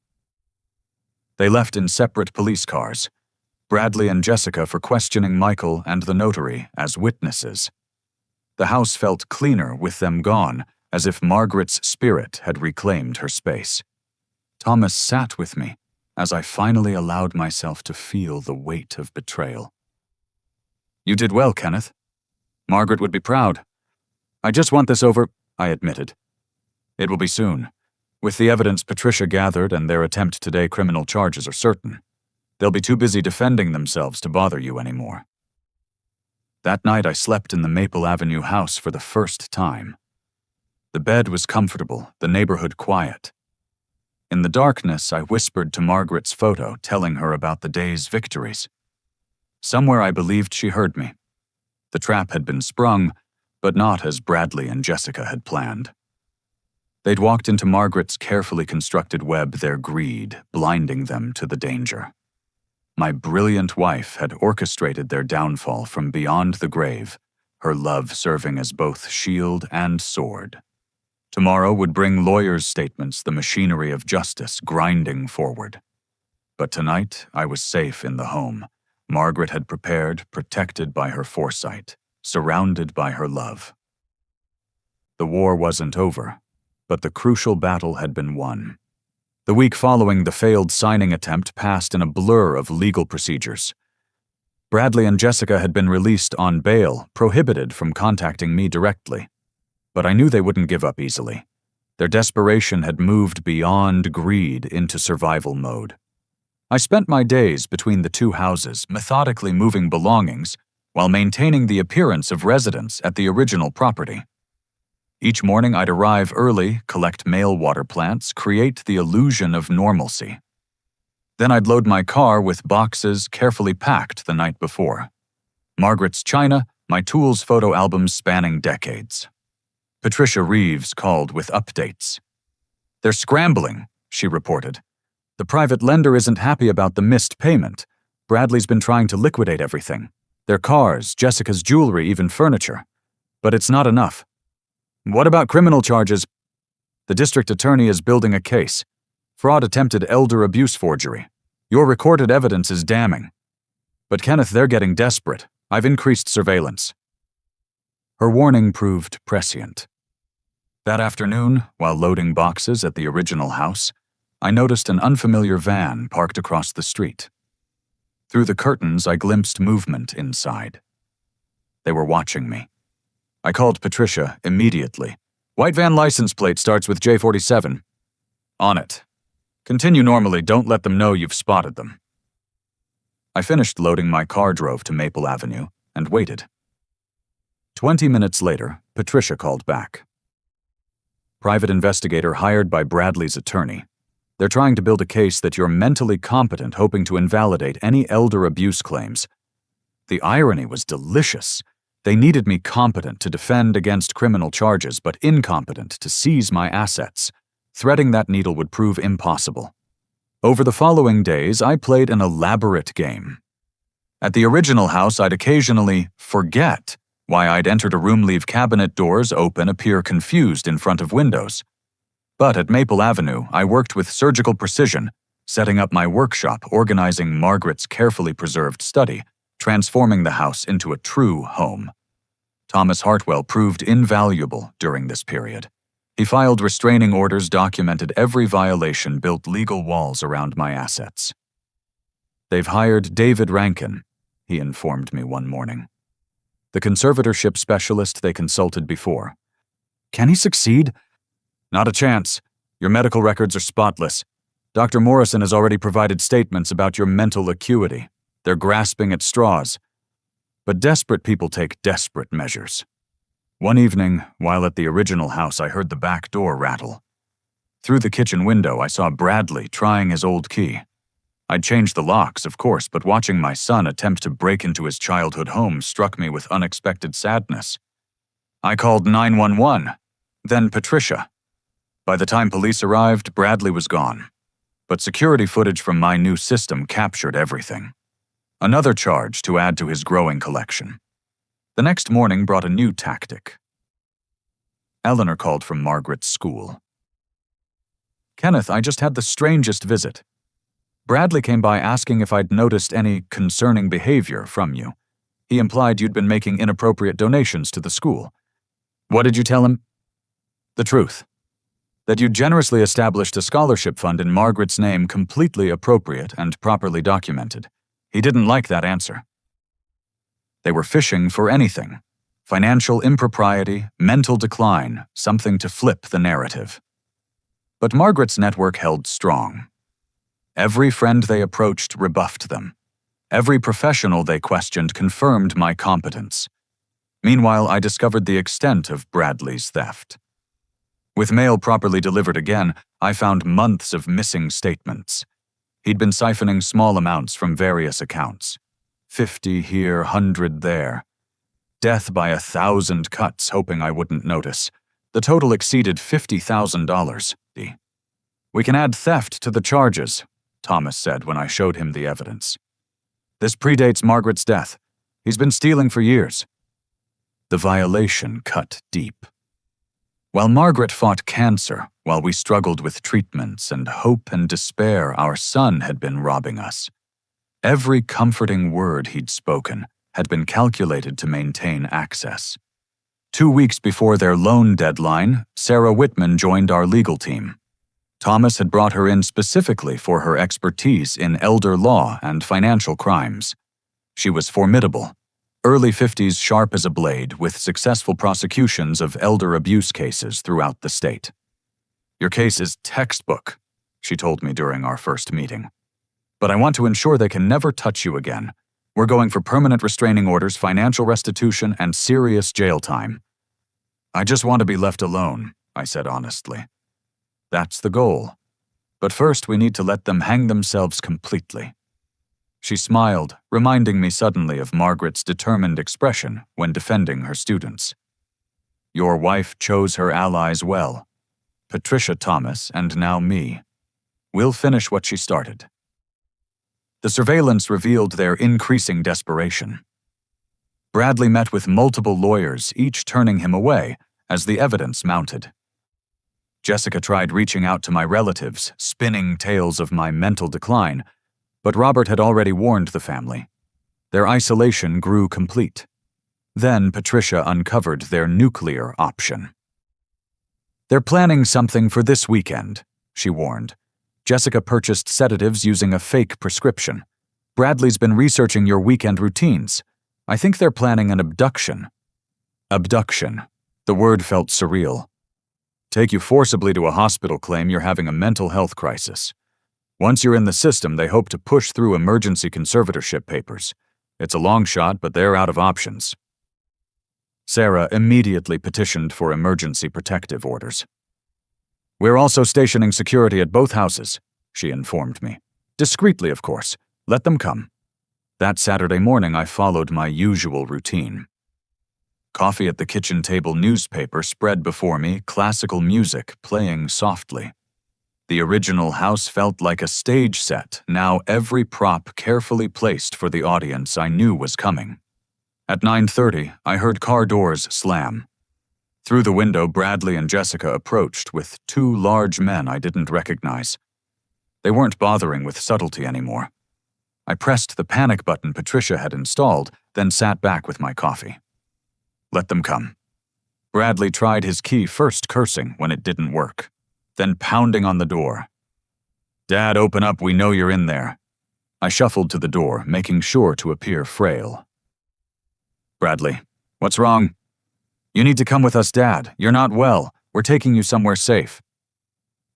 They left in separate police cars, Bradley and Jessica for questioning Michael and the notary as witnesses. The house felt cleaner with them gone, as if Margaret's spirit had reclaimed her space. Thomas sat with me as I finally allowed myself to feel the weight of betrayal. "You did well, Kenneth. Margaret would be proud. I just want this over," I admitted. "It will be soon. With the evidence Patricia gathered and their attempt today, criminal charges are certain. They'll be too busy defending themselves to bother you anymore." That night I slept in the Maple Avenue house for the first time. The bed was comfortable, the neighborhood quiet. In the darkness, I whispered to Margaret's photo, telling her about the day's victories. Somewhere I believed she heard me. The trap had been sprung, but not as Bradley and Jessica had planned. They'd walked into Margaret's carefully constructed web, their greed blinding them to the danger. My brilliant wife had orchestrated their downfall from beyond the grave, her love serving as both shield and sword. Tomorrow would bring lawyers' statements, the machinery of justice grinding forward. But tonight, I was safe in the home. Margaret had prepared, protected by her foresight, surrounded by her love. The war wasn't over, but the crucial battle had been won. The week following the failed signing attempt passed in a blur of legal procedures. Bradley and Jessica had been released on bail, prohibited from contacting me directly. But I knew they wouldn't give up easily. Their desperation had moved beyond greed into survival mode. I spent my days between the two houses, methodically moving belongings while maintaining the appearance of residence at the original property. Each morning I'd arrive early, collect male water plants, create the illusion of normalcy. Then I'd load my car with boxes carefully packed the night before. Margaret's china, my tools photo albums spanning decades. Patricia Reeves called with updates. "They're scrambling," she reported. "The private lender isn't happy about the missed payment. Bradley's been trying to liquidate everything. Their cars, Jessica's jewelry, even furniture. But it's not enough. What about criminal charges? The district attorney is building a case. Fraud attempted elder abuse forgery. Your recorded evidence is damning. But Kenneth, they're getting desperate. I've increased surveillance." Her warning proved prescient. That afternoon, while loading boxes at the original house, I noticed an unfamiliar van parked across the street. Through the curtains, I glimpsed movement inside. They were watching me. I called Patricia immediately. "White van license plate starts with J47. On it. Continue normally, don't let them know you've spotted them." I finished loading my car, drove to Maple Avenue, and waited. 20 minutes later, Patricia called back. "Private investigator hired by Bradley's attorney. They're trying to build a case that you're mentally competent, hoping to invalidate any elder abuse claims." The irony was delicious. They needed me competent to defend against criminal charges, but incompetent to seize my assets. Threading that needle would prove impossible. Over the following days, I played an elaborate game. At the original house, I'd occasionally forget why I'd entered a room, leave cabinet doors open, appear confused in front of windows. But at Maple Avenue, I worked with surgical precision, setting up my workshop, organizing Margaret's carefully preserved study, transforming the house into a true home. Thomas Hartwell proved invaluable during this period. He filed restraining orders, documented every violation, built legal walls around my assets. "They've hired David Rankin," he informed me one morning. "The conservatorship specialist they consulted before. Can he succeed?" "Not a chance. Your medical records are spotless. Dr. Morrison has already provided statements about your mental acuity. They're grasping at straws. But desperate people take desperate measures." One evening, while at the original house, I heard the back door rattle. Through the kitchen window, I saw Bradley trying his old key. I'd changed the locks, of course, but watching my son attempt to break into his childhood home struck me with unexpected sadness. I called 911, then Patricia. By the time police arrived, Bradley was gone. But security footage from my new system captured everything. Another charge to add to his growing collection. The next morning brought a new tactic. Eleanor called from Margaret's school. "Kenneth, I just had the strangest visit. Bradley came by asking if I'd noticed any concerning behavior from you. He implied you'd been making inappropriate donations to the school." "What did you tell him?" "The truth. That you'd generously established a scholarship fund in Margaret's name, completely appropriate and properly documented. He didn't like that answer. They were fishing for anything. Financial impropriety, mental decline, something to flip the narrative. But Margaret's network held strong. Every friend they approached rebuffed them. Every professional they questioned confirmed my competence. Meanwhile, I discovered the extent of Bradley's theft. With mail properly delivered again, I found months of missing statements. He'd been siphoning small amounts from various accounts. 50 here, 100 there. Death by 1,000 cuts, hoping I wouldn't notice. The total exceeded $50,000. "We can add theft to the charges," Thomas said when I showed him the evidence. "This predates Margaret's death. He's been stealing for years." The violation cut deep. While Margaret fought cancer, while we struggled with treatments and hope and despair, our son had been robbing us. Every comforting word he'd spoken had been calculated to maintain access. 2 weeks before their loan deadline, Sarah Whitman joined our legal team. Thomas had brought her in specifically for her expertise in elder law and financial crimes. She was formidable, early 50s sharp as a blade, with successful prosecutions of elder abuse cases throughout the state. "Your case is textbook," she told me during our first meeting. "But I want to ensure they can never touch you again. We're going for permanent restraining orders, financial restitution, and serious jail time." "I just want to be left alone," I said honestly. "That's the goal. But first we need to let them hang themselves completely." She smiled, reminding me suddenly of Margaret's determined expression when defending her students. "Your wife chose her allies well. Patricia Thomas and now me. We'll finish what she started." The surveillance revealed their increasing desperation. Bradley met with multiple lawyers, each turning him away as the evidence mounted. Jessica tried reaching out to my relatives, spinning tales of my mental decline, but Robert had already warned the family. Their isolation grew complete. Then Patricia uncovered their nuclear option. "They're planning something for this weekend," she warned. "Jessica purchased sedatives using a fake prescription. Bradley's been researching your weekend routines. I think they're planning an abduction." Abduction. The word felt surreal. "Take you forcibly to a hospital, claim you're having a mental health crisis. Once you're in the system, they hope to push through emergency conservatorship papers. It's a long shot, but they're out of options." Sarah immediately petitioned for emergency protective orders. "We're also stationing security at both houses," she informed me. "Discreetly, of course. Let them come." That Saturday morning, I followed my usual routine. Coffee at the kitchen table, newspaper spread before me, classical music playing softly. The original house felt like a stage set, now every prop carefully placed for the audience I knew was coming. At 9:30, I heard car doors slam. Through the window, Bradley and Jessica approached with 2 large men I didn't recognize. They weren't bothering with subtlety anymore. I pressed the panic button Patricia had installed, then sat back with my coffee. Let them come. Bradley tried his key, first cursing when it didn't work, then pounding on the door. "Dad, open up, we know you're in there." I shuffled to the door, making sure to appear frail. "Bradley, what's wrong?" "You need to come with us, Dad. You're not well. We're taking you somewhere safe."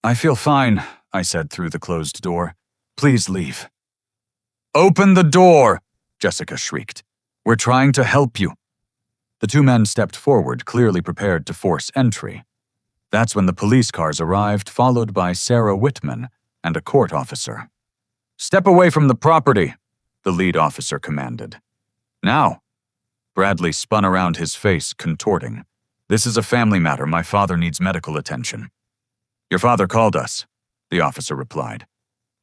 "I feel fine," I said through the closed door. "Please leave." "Open the door!" Jessica shrieked. "We're trying to help you." The 2 men stepped forward, clearly prepared to force entry. That's when the police cars arrived, followed by Sarah Whitman and a court officer. "Step away from the property," the lead officer commanded. "Now." Bradley spun around, his face contorting. "This is a family matter. My father needs medical attention." "Your father called us," the officer replied.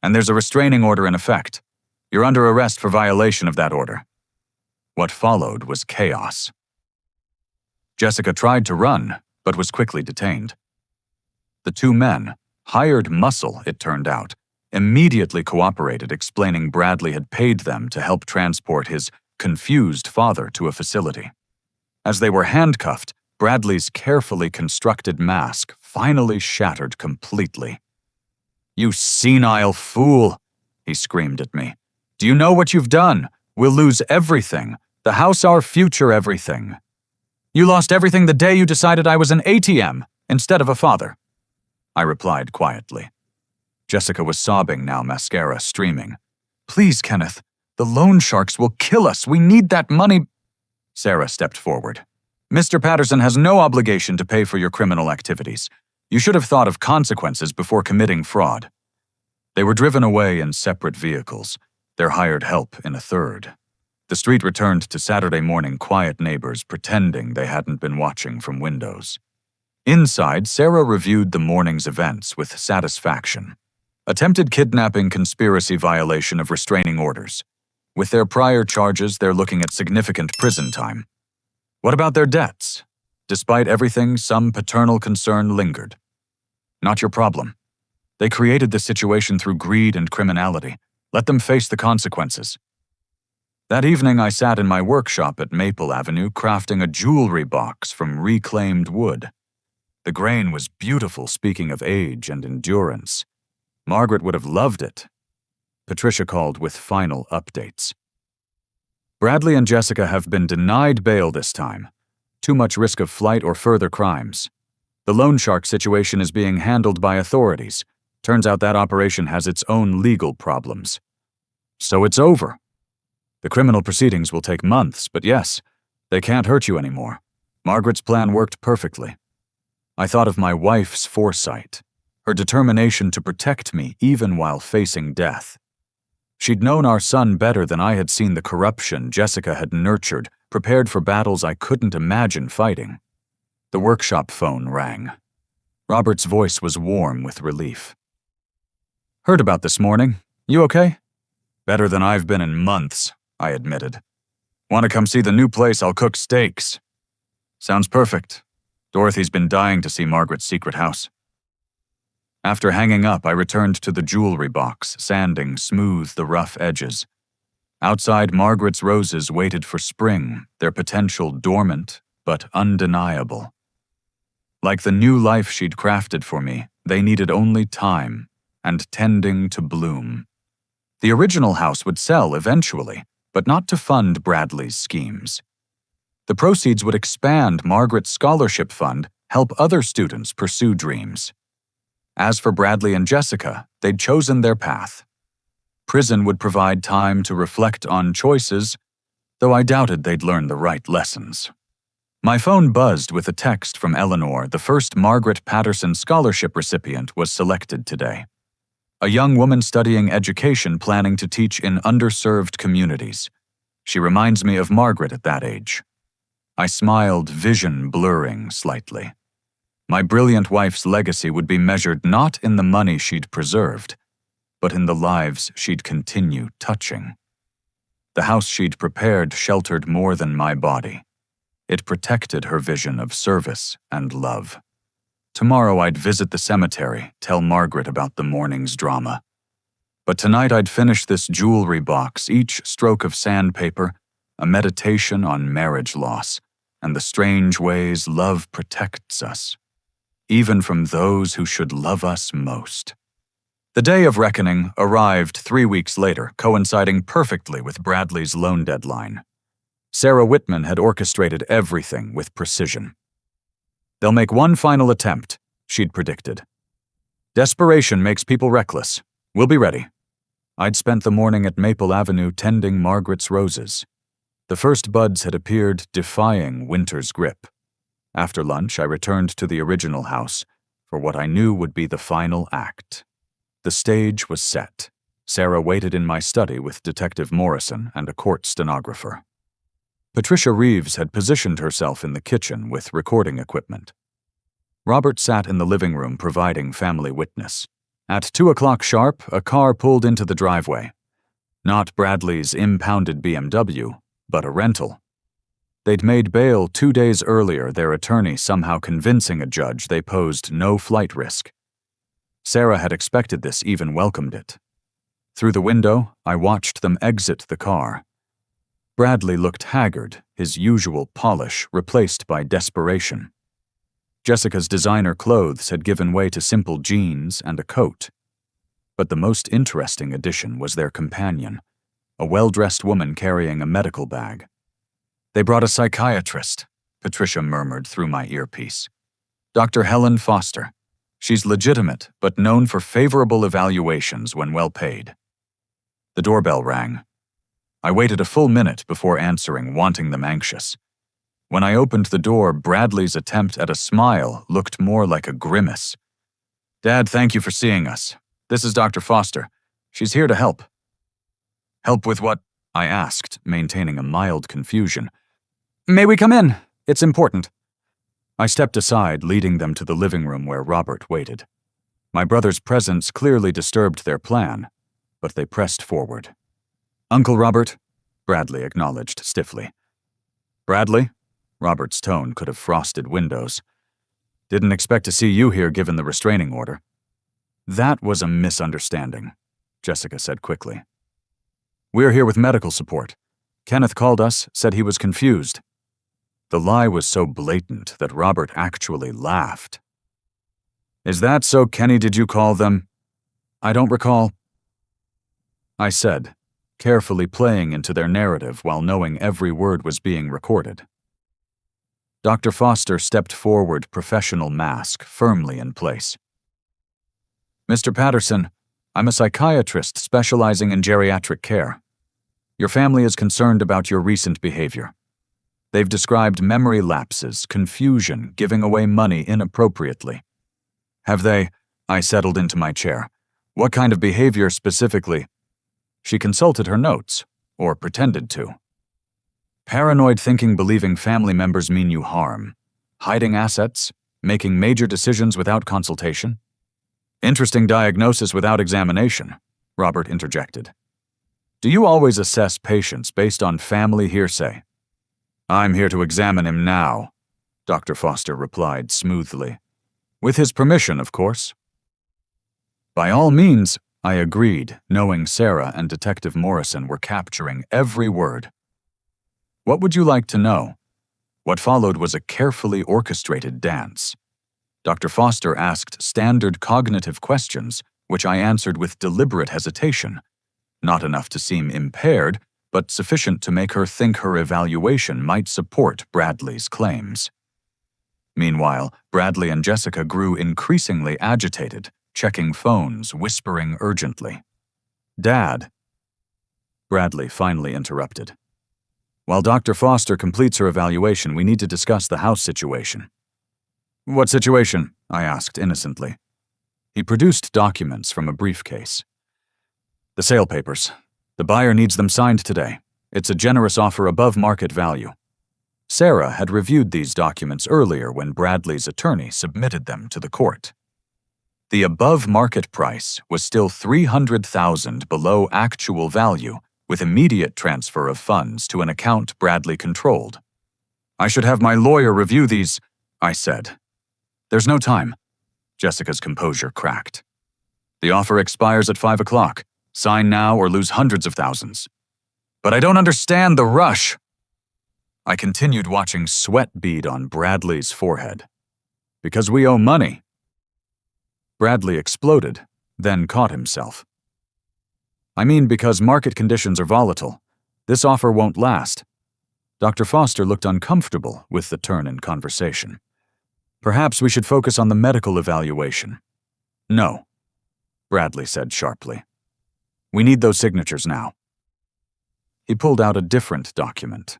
"And there's a restraining order in effect. You're under arrest for violation of that order." What followed was chaos. Jessica tried to run, but was quickly detained. The 2 men, hired muscle it turned out, immediately cooperated, explaining Bradley had paid them to help transport his confused father to a facility. As they were handcuffed, Bradley's carefully constructed mask finally shattered completely. "You senile fool," he screamed at me. "Do you know what you've done? We'll lose everything. The house, our future, everything. You lost everything the day you decided I was an ATM instead of a father." I replied quietly. Jessica was sobbing now, mascara streaming. "Please, Kenneth, the loan sharks will kill us. We need that money." Sarah stepped forward. "Mr. Patterson has no obligation to pay for your criminal activities. You should have thought of consequences before committing fraud." They were driven away in separate vehicles, their hired help in a third. The street returned to Saturday morning quiet neighbors pretending they hadn't been watching from windows. Inside, Sarah reviewed the morning's events with satisfaction. Attempted kidnapping, conspiracy, violation of restraining orders. With their prior charges, they're looking at significant prison time. What about their debts? Despite everything, some paternal concern lingered. Not your problem. They created this situation through greed and criminality. Let them face the consequences. That evening, I sat in my workshop at Maple Avenue crafting a jewelry box from reclaimed wood. The grain was beautiful, speaking of age and endurance. Margaret would have loved it. Patricia called with final updates. Bradley and Jessica have been denied bail this time. Too much risk of flight or further crimes. The loan shark situation is being handled by authorities. Turns out that operation has its own legal problems. So it's over. The criminal proceedings will take months, but yes, they can't hurt you anymore. Margaret's plan worked perfectly. I thought of my wife's foresight, her determination to protect me even while facing death. She'd known our son better than I had seen the corruption Jessica had nurtured, prepared for battles I couldn't imagine fighting. The workshop phone rang. Robert's voice was warm with relief. "Heard about this morning. You okay?" "Better than I've been in months," I admitted. "Want to come see the new place? I'll cook steaks." "Sounds perfect. Dorothy's been dying to see Margaret's secret house." After hanging up, I returned to the jewelry box, sanding smooth the rough edges. Outside, Margaret's roses waited for spring, their potential dormant but undeniable. Like the new life she'd crafted for me, they needed only time and tending to bloom. The original house would sell eventually, but not to fund Bradley's schemes. The proceeds would expand Margaret's scholarship fund, help other students pursue dreams. As for Bradley and Jessica, they'd chosen their path. Prison would provide time to reflect on choices, though I doubted they'd learn the right lessons. My phone buzzed with a text from Eleanor. The first Margaret Patterson Scholarship recipient was selected today. A young woman studying education planning to teach in underserved communities. She reminds me of Margaret at that age. I smiled, vision blurring slightly. My brilliant wife's legacy would be measured not in the money she'd preserved, but in the lives she'd continue touching. The house she'd prepared sheltered more than my body. It protected her vision of service and love. Tomorrow I'd visit the cemetery, tell Margaret about the morning's drama. But tonight I'd finish this jewelry box, each stroke of sandpaper, a meditation on marriage loss, and the strange ways love protects us, even from those who should love us most. The day of reckoning arrived 3 weeks later, coinciding perfectly with Bradley's loan deadline. Sarah Whitman had orchestrated everything with precision. "They'll make one final attempt," she'd predicted. "Desperation makes people reckless. We'll be ready." I'd spent the morning at Maple Avenue tending Margaret's roses. The first buds had appeared, defying winter's grip. After lunch, I returned to the original house for what I knew would be the final act. The stage was set. Sarah waited in my study with Detective Morrison and a court stenographer. Patricia Reeves had positioned herself in the kitchen with recording equipment. Robert sat in the living room providing family witness. At 2:00 sharp, a car pulled into the driveway. Not Bradley's impounded BMW, but a rental. They'd made bail 2 days earlier, their attorney somehow convincing a judge they posed no flight risk. Sarah had expected this, even welcomed it. Through the window, I watched them exit the car. Bradley looked haggard, his usual polish replaced by desperation. Jessica's designer clothes had given way to simple jeans and a coat. But the most interesting addition was their companion, a well-dressed woman carrying a medical bag. "They brought a psychiatrist," Patricia murmured through my earpiece. "Dr. Helen Foster. She's legitimate, but known for favorable evaluations when well paid." The doorbell rang. I waited a full minute before answering, wanting them anxious. When I opened the door, Bradley's attempt at a smile looked more like a grimace. "Dad, thank you for seeing us. This is Dr. Foster. She's here to help." "Help with what?" I asked, maintaining a mild confusion. "May we come in? It's important." I stepped aside, leading them to the living room where Robert waited. My brother's presence clearly disturbed their plan, but they pressed forward. "Uncle Robert," Bradley acknowledged stiffly. "Bradley?" Robert's tone could have frosted windows. Didn't expect to see you here given the restraining order. That was a misunderstanding, Jessica said quickly. We're here with medical support. Kenneth called us, said he was confused. The lie was so blatant that Robert actually laughed. Is that so, Kenny, did you call them? I don't recall, I said, carefully playing into their narrative while knowing every word was being recorded. Dr. Foster stepped forward, professional mask firmly in place. Mr. Patterson, I'm a psychiatrist specializing in geriatric care. Your family is concerned about your recent behavior. They've described memory lapses, confusion, giving away money inappropriately. Have they? I settled into my chair. What kind of behavior specifically? She consulted her notes, or pretended to. Paranoid thinking believing family members mean you harm. Hiding assets, making major decisions without consultation. Interesting diagnosis without examination, Robert interjected. Do you always assess patients based on family hearsay? I'm here to examine him now, Dr. Foster replied smoothly. With his permission, of course. By all means, I agreed, knowing Sarah and Detective Morrison were capturing every word. What would you like to know? What followed was a carefully orchestrated dance. Dr. Foster asked standard cognitive questions, which I answered with deliberate hesitation. Not enough to seem impaired, but sufficient to make her think her evaluation might support Bradley's claims. Meanwhile, Bradley and Jessica grew increasingly agitated, checking phones, whispering urgently. Dad. Bradley finally interrupted. While Dr. Foster completes her evaluation, we need to discuss the house situation. What situation? I asked innocently. He produced documents from a briefcase. The sale papers. The buyer needs them signed today. It's a generous offer above market value. Sarah had reviewed these documents earlier when Bradley's attorney submitted them to the court. The above-market price was still $300,000 below actual value, with immediate transfer of funds to an account Bradley controlled. I should have my lawyer review these, I said. There's no time. Jessica's composure cracked. The offer expires at 5 o'clock. Sign now or lose hundreds of thousands. But I don't understand the rush. I continued watching sweat bead on Bradley's forehead. Because we owe money. Bradley exploded, then caught himself. I mean because market conditions are volatile. This offer won't last. Dr. Foster looked uncomfortable with the turn in conversation. Perhaps we should focus on the medical evaluation. No, Bradley said sharply. We need those signatures now. He pulled out a different document.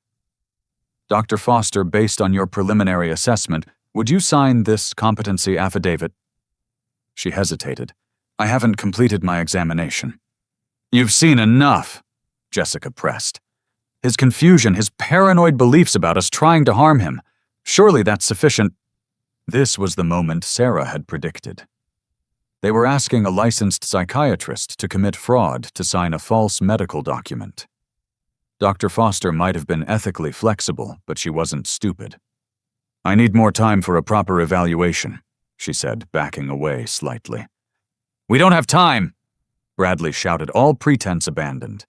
Dr. Foster, based on your preliminary assessment, would you sign this competency affidavit? She hesitated. I haven't completed my examination. You've seen enough, Jessica pressed. His confusion, his paranoid beliefs about us trying to harm him. Surely that's sufficient. This was the moment Sarah had predicted. They were asking a licensed psychiatrist to commit fraud to sign a false medical document. Dr. Foster might have been ethically flexible, but she wasn't stupid. I need more time for a proper evaluation, she said, backing away slightly. We don't have time, Bradley shouted, all pretense abandoned.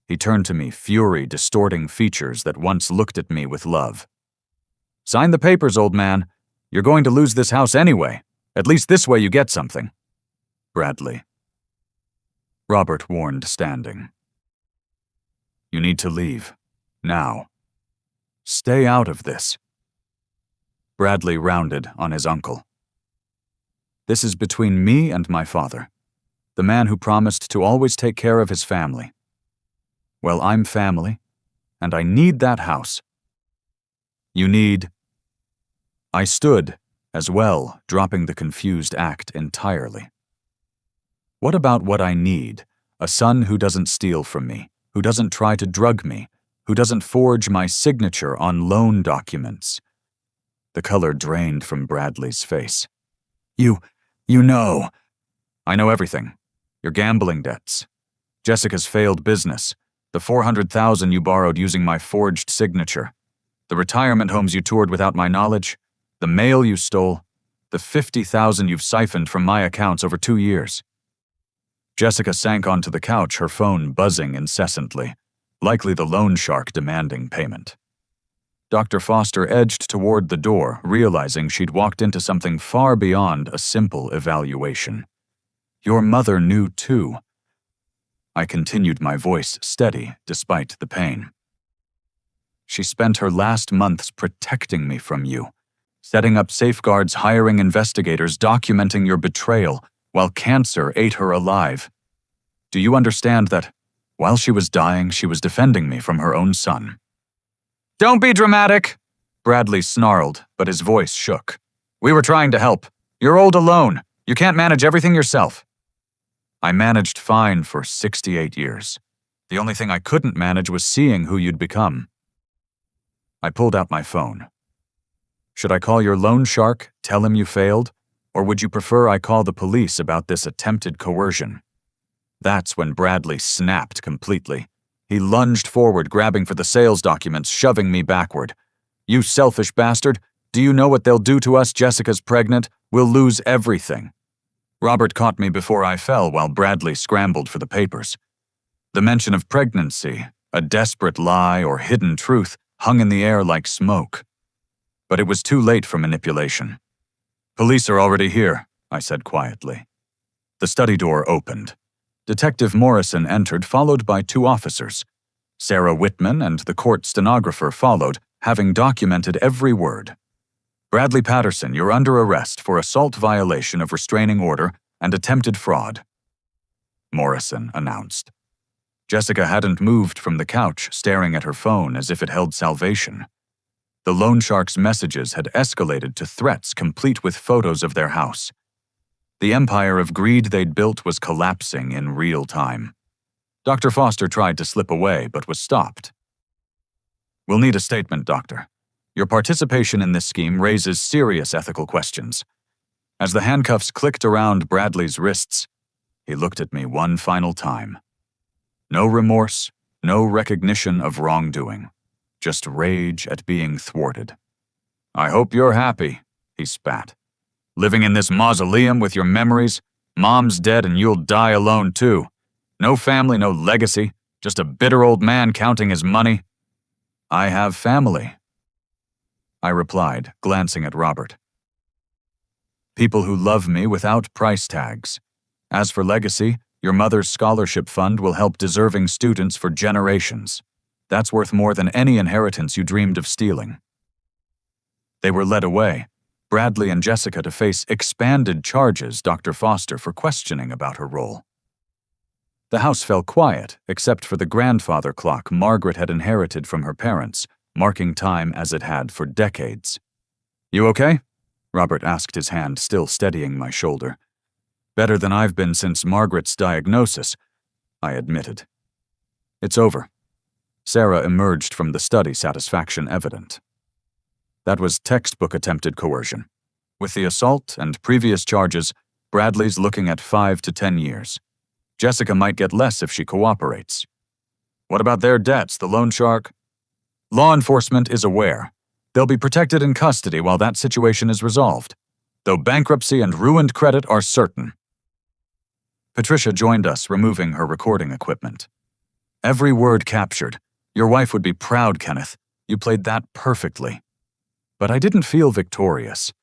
He turned to me, fury distorting features that once looked at me with love. Sign the papers, old man. You're going to lose this house anyway. At least this way you get something. Bradley. Robert warned, standing. You need to leave. Now. Stay out of this. Bradley rounded on his uncle. This is between me and my father, the man who promised to always take care of his family. Well, I'm family, and I need that house. You need... I stood, as well, dropping the confused act entirely. What about what I need? A son who doesn't steal from me, who doesn't try to drug me, who doesn't forge my signature on loan documents. The color drained from Bradley's face. You know. I know everything. Your gambling debts. Jessica's failed business. The $400,000 you borrowed using my forged signature. The retirement homes you toured without my knowledge. The mail you stole. The $50,000 you've siphoned from my accounts over 2 years. Jessica sank onto the couch, her phone buzzing incessantly, likely the loan shark demanding payment. Dr. Foster edged toward the door, realizing she'd walked into something far beyond a simple evaluation. Your mother knew too. I continued, my voice steady despite the pain. She spent her last months protecting me from you, setting up safeguards, hiring investigators, documenting your betrayal, while cancer ate her alive. Do you understand that, while she was dying, she was defending me from her own son? Don't be dramatic, Bradley snarled, but his voice shook. We were trying to help. You're old alone. You can't manage everything yourself. I managed fine for 68 years. The only thing I couldn't manage was seeing who you'd become. I pulled out my phone. Should I call your loan shark, tell him you failed, or would you prefer I call the police about this attempted coercion? That's when Bradley snapped completely. He lunged forward, grabbing for the sales documents, shoving me backward. You selfish bastard, do you know what they'll do to us? Jessica's pregnant. We'll lose everything. Robert caught me before I fell while Bradley scrambled for the papers. The mention of pregnancy, a desperate lie or hidden truth, hung in the air like smoke. But it was too late for manipulation. Police are already here, I said quietly. The study door opened. Detective Morrison entered, followed by 2 officers. Sarah Whitman and the court stenographer followed, having documented every word. Bradley Patterson, you're under arrest for assault, violation of restraining order, and attempted fraud, Morrison announced. Jessica hadn't moved from the couch, staring at her phone as if it held salvation. The loan shark's messages had escalated to threats complete with photos of their house. The empire of greed they'd built was collapsing in real time. Dr. Foster tried to slip away, but was stopped. We'll need a statement, Doctor. Your participation in this scheme raises serious ethical questions. As the handcuffs clicked around Bradley's wrists, he looked at me one final time. No remorse, no recognition of wrongdoing, just rage at being thwarted. I hope you're happy, he spat. Living in this mausoleum with your memories, Mom's dead and you'll die alone too. No family, no legacy, just a bitter old man counting his money. I have family, I replied, glancing at Robert. People who love me without price tags. As for legacy, your mother's scholarship fund will help deserving students for generations. That's worth more than any inheritance you dreamed of stealing. They were led away, Bradley and Jessica to face expanded charges, Dr. Foster for questioning about her role. The house fell quiet, except for the grandfather clock Margaret had inherited from her parents, marking time as it had for decades. You okay? Robert asked, his hand still steadying my shoulder. Better than I've been since Margaret's diagnosis, I admitted. It's over. Sarah emerged from the study, satisfaction evident. That was textbook attempted coercion. With the assault and previous charges, Bradley's looking at 5 to 10 years. Jessica might get less if she cooperates. What about their debts, the loan shark? Law enforcement is aware. They'll be protected in custody while that situation is resolved, though bankruptcy and ruined credit are certain. Patricia joined us, removing her recording equipment. Every word captured. Your wife would be proud, Kenneth. You played that perfectly. But I didn't feel victorious.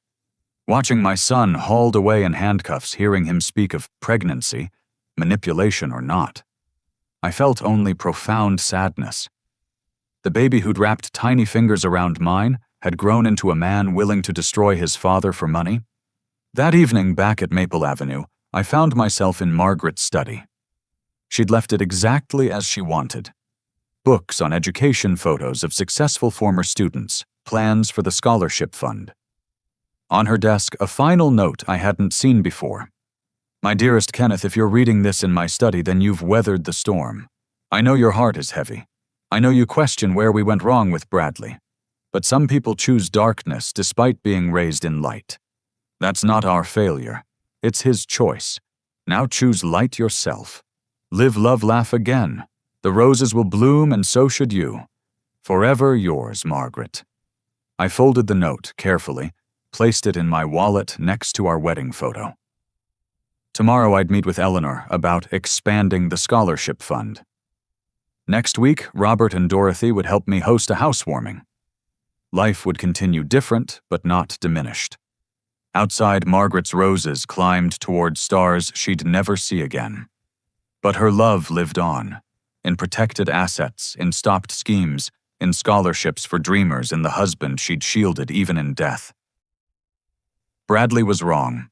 Watching my son hauled away in handcuffs, hearing him speak of pregnancy, manipulation or not, I felt only profound sadness. The baby who'd wrapped tiny fingers around mine had grown into a man willing to destroy his father for money. That evening back at Maple Avenue, I found myself in Margaret's study. She'd left it exactly as she wanted. Books on education, photos of successful former students, plans for the scholarship fund. On her desk, a final note I hadn't seen before. My dearest Kenneth, if you're reading this in my study, then you've weathered the storm. I know your heart is heavy. I know you question where we went wrong with Bradley. But some people choose darkness despite being raised in light. That's not our failure. It's his choice. Now choose light yourself. Live, love, laugh again. The roses will bloom and so should you. Forever yours, Margaret. I folded the note carefully, placed it in my wallet next to our wedding photo. Tomorrow I'd meet with Eleanor about expanding the scholarship fund. Next week, Robert and Dorothy would help me host a housewarming. Life would continue different, but not diminished. Outside, Margaret's roses climbed toward stars she'd never see again. But her love lived on, in protected assets, in stopped schemes, in scholarships for dreamers, in the husband she'd shielded even in death. Bradley was wrong.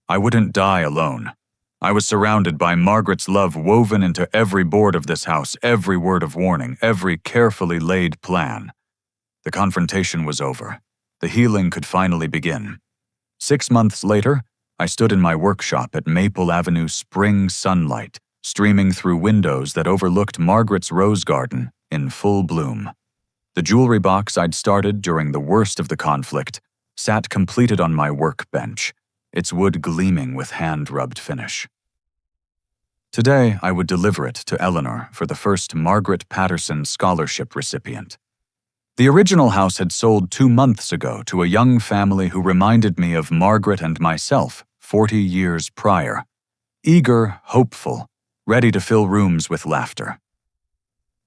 I wouldn't die alone. I was surrounded by Margaret's love woven into every board of this house, every word of warning, every carefully laid plan. The confrontation was over. The healing could finally begin. 6 months later, I stood in my workshop at Maple Avenue, spring sunlight, streaming through windows that overlooked Margaret's rose garden in full bloom. The jewelry box I'd started during the worst of the conflict sat completed on my workbench, its wood gleaming with hand-rubbed finish. Today, I would deliver it to Eleanor for the first Margaret Patterson Scholarship recipient. The original house had sold 2 months ago to a young family who reminded me of Margaret and myself 40 years prior. Eager, hopeful, ready to fill rooms with laughter.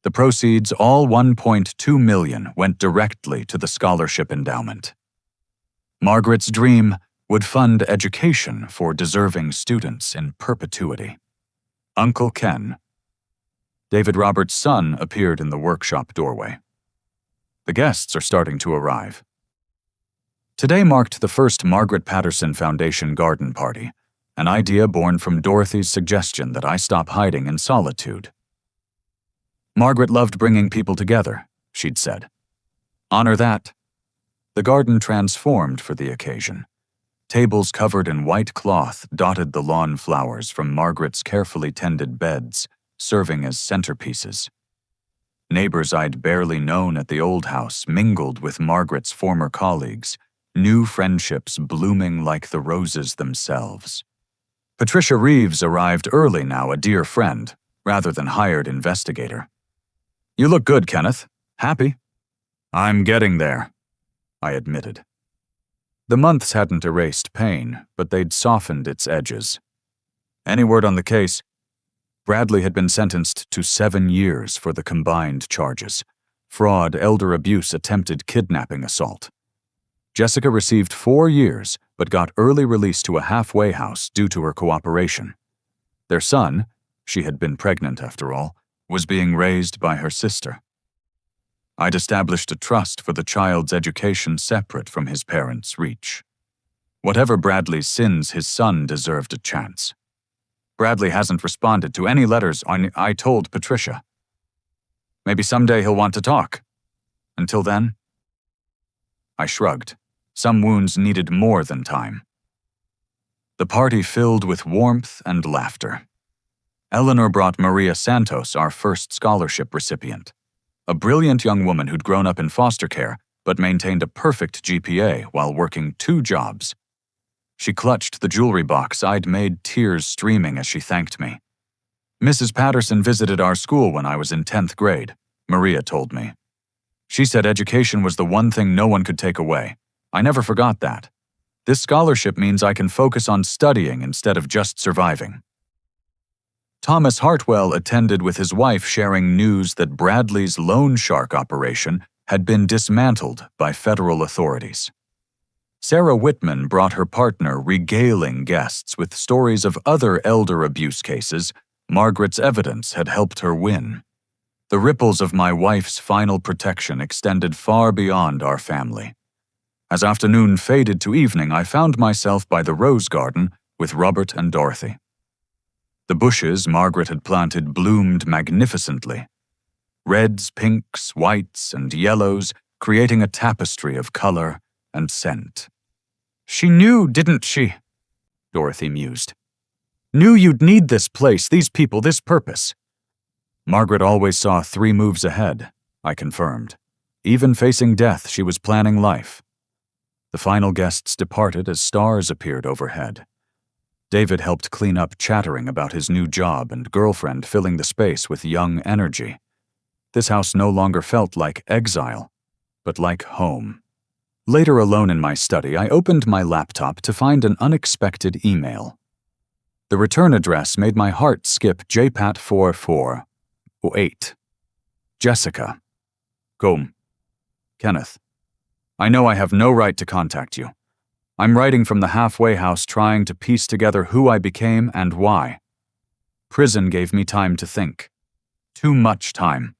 The proceeds, all $1.2 million, went directly to the scholarship endowment. Margaret's dream would fund education for deserving students in perpetuity. Uncle Ken. David Roberts' son appeared in the workshop doorway. The guests are starting to arrive. Today marked the first Margaret Patterson Foundation garden party, an idea born from Dorothy's suggestion that I stop hiding in solitude. Margaret loved bringing people together, she'd said. Honor that. The garden transformed for the occasion. Tables covered in white cloth dotted the lawn flowers from Margaret's carefully tended beds, serving as centerpieces. Neighbors I'd barely known at the old house mingled with Margaret's former colleagues, new friendships blooming like the roses themselves. Patricia Reeves arrived early now, a dear friend, rather than hired investigator. You look good, Kenneth. Happy? I'm getting there, I admitted. The months hadn't erased pain, but they'd softened its edges. Any word on the case? Bradley had been sentenced to 7 years for the combined charges: fraud, elder abuse, attempted kidnapping, assault. Jessica received 4 years, but got early release to a halfway house due to her cooperation. Their son, she had been pregnant after all, was being raised by her sister. I'd established a trust for the child's education separate from his parents' reach. Whatever Bradley's sins, his son deserved a chance. Bradley hasn't responded to any letters I told Patricia. Maybe someday he'll want to talk. Until then? I shrugged. Some wounds needed more than time. The party filled with warmth and laughter. Eleanor brought Maria Santos, our first scholarship recipient. A brilliant young woman who'd grown up in foster care but maintained a perfect GPA while working 2 jobs. She clutched the jewelry box I'd made, tears streaming as she thanked me. Mrs. Patterson visited our school when I was in 10th grade, Maria told me. She said education was the one thing no one could take away. I never forgot that. This scholarship means I can focus on studying instead of just surviving. Thomas Hartwell attended with his wife, sharing news that Bradley's loan shark operation had been dismantled by federal authorities. Sarah Whitman brought her partner, regaling guests with stories of other elder abuse cases Margaret's evidence had helped her win. The ripples of my wife's final protection extended far beyond our family. As afternoon faded to evening, I found myself by the rose garden with Robert and Dorothy. The bushes Margaret had planted bloomed magnificently. Reds, pinks, whites, and yellows, creating a tapestry of color and scent. She knew, didn't she? Dorothy mused. Knew you'd need this place, these people, this purpose. Margaret always saw 3 moves ahead, I confirmed. Even facing death, she was planning life. The final guests departed as stars appeared overhead. David helped clean up, chattering about his new job and girlfriend, filling the space with young energy. This house no longer felt like exile, but like home. Later, alone in my study, I opened my laptop to find an unexpected email. The return address made my heart skip JPAT4408. Jessica. Gom. Kenneth. I know I have no right to contact you. I'm writing from the halfway house trying to piece together who I became and why. Prison gave me time to think. Too much time.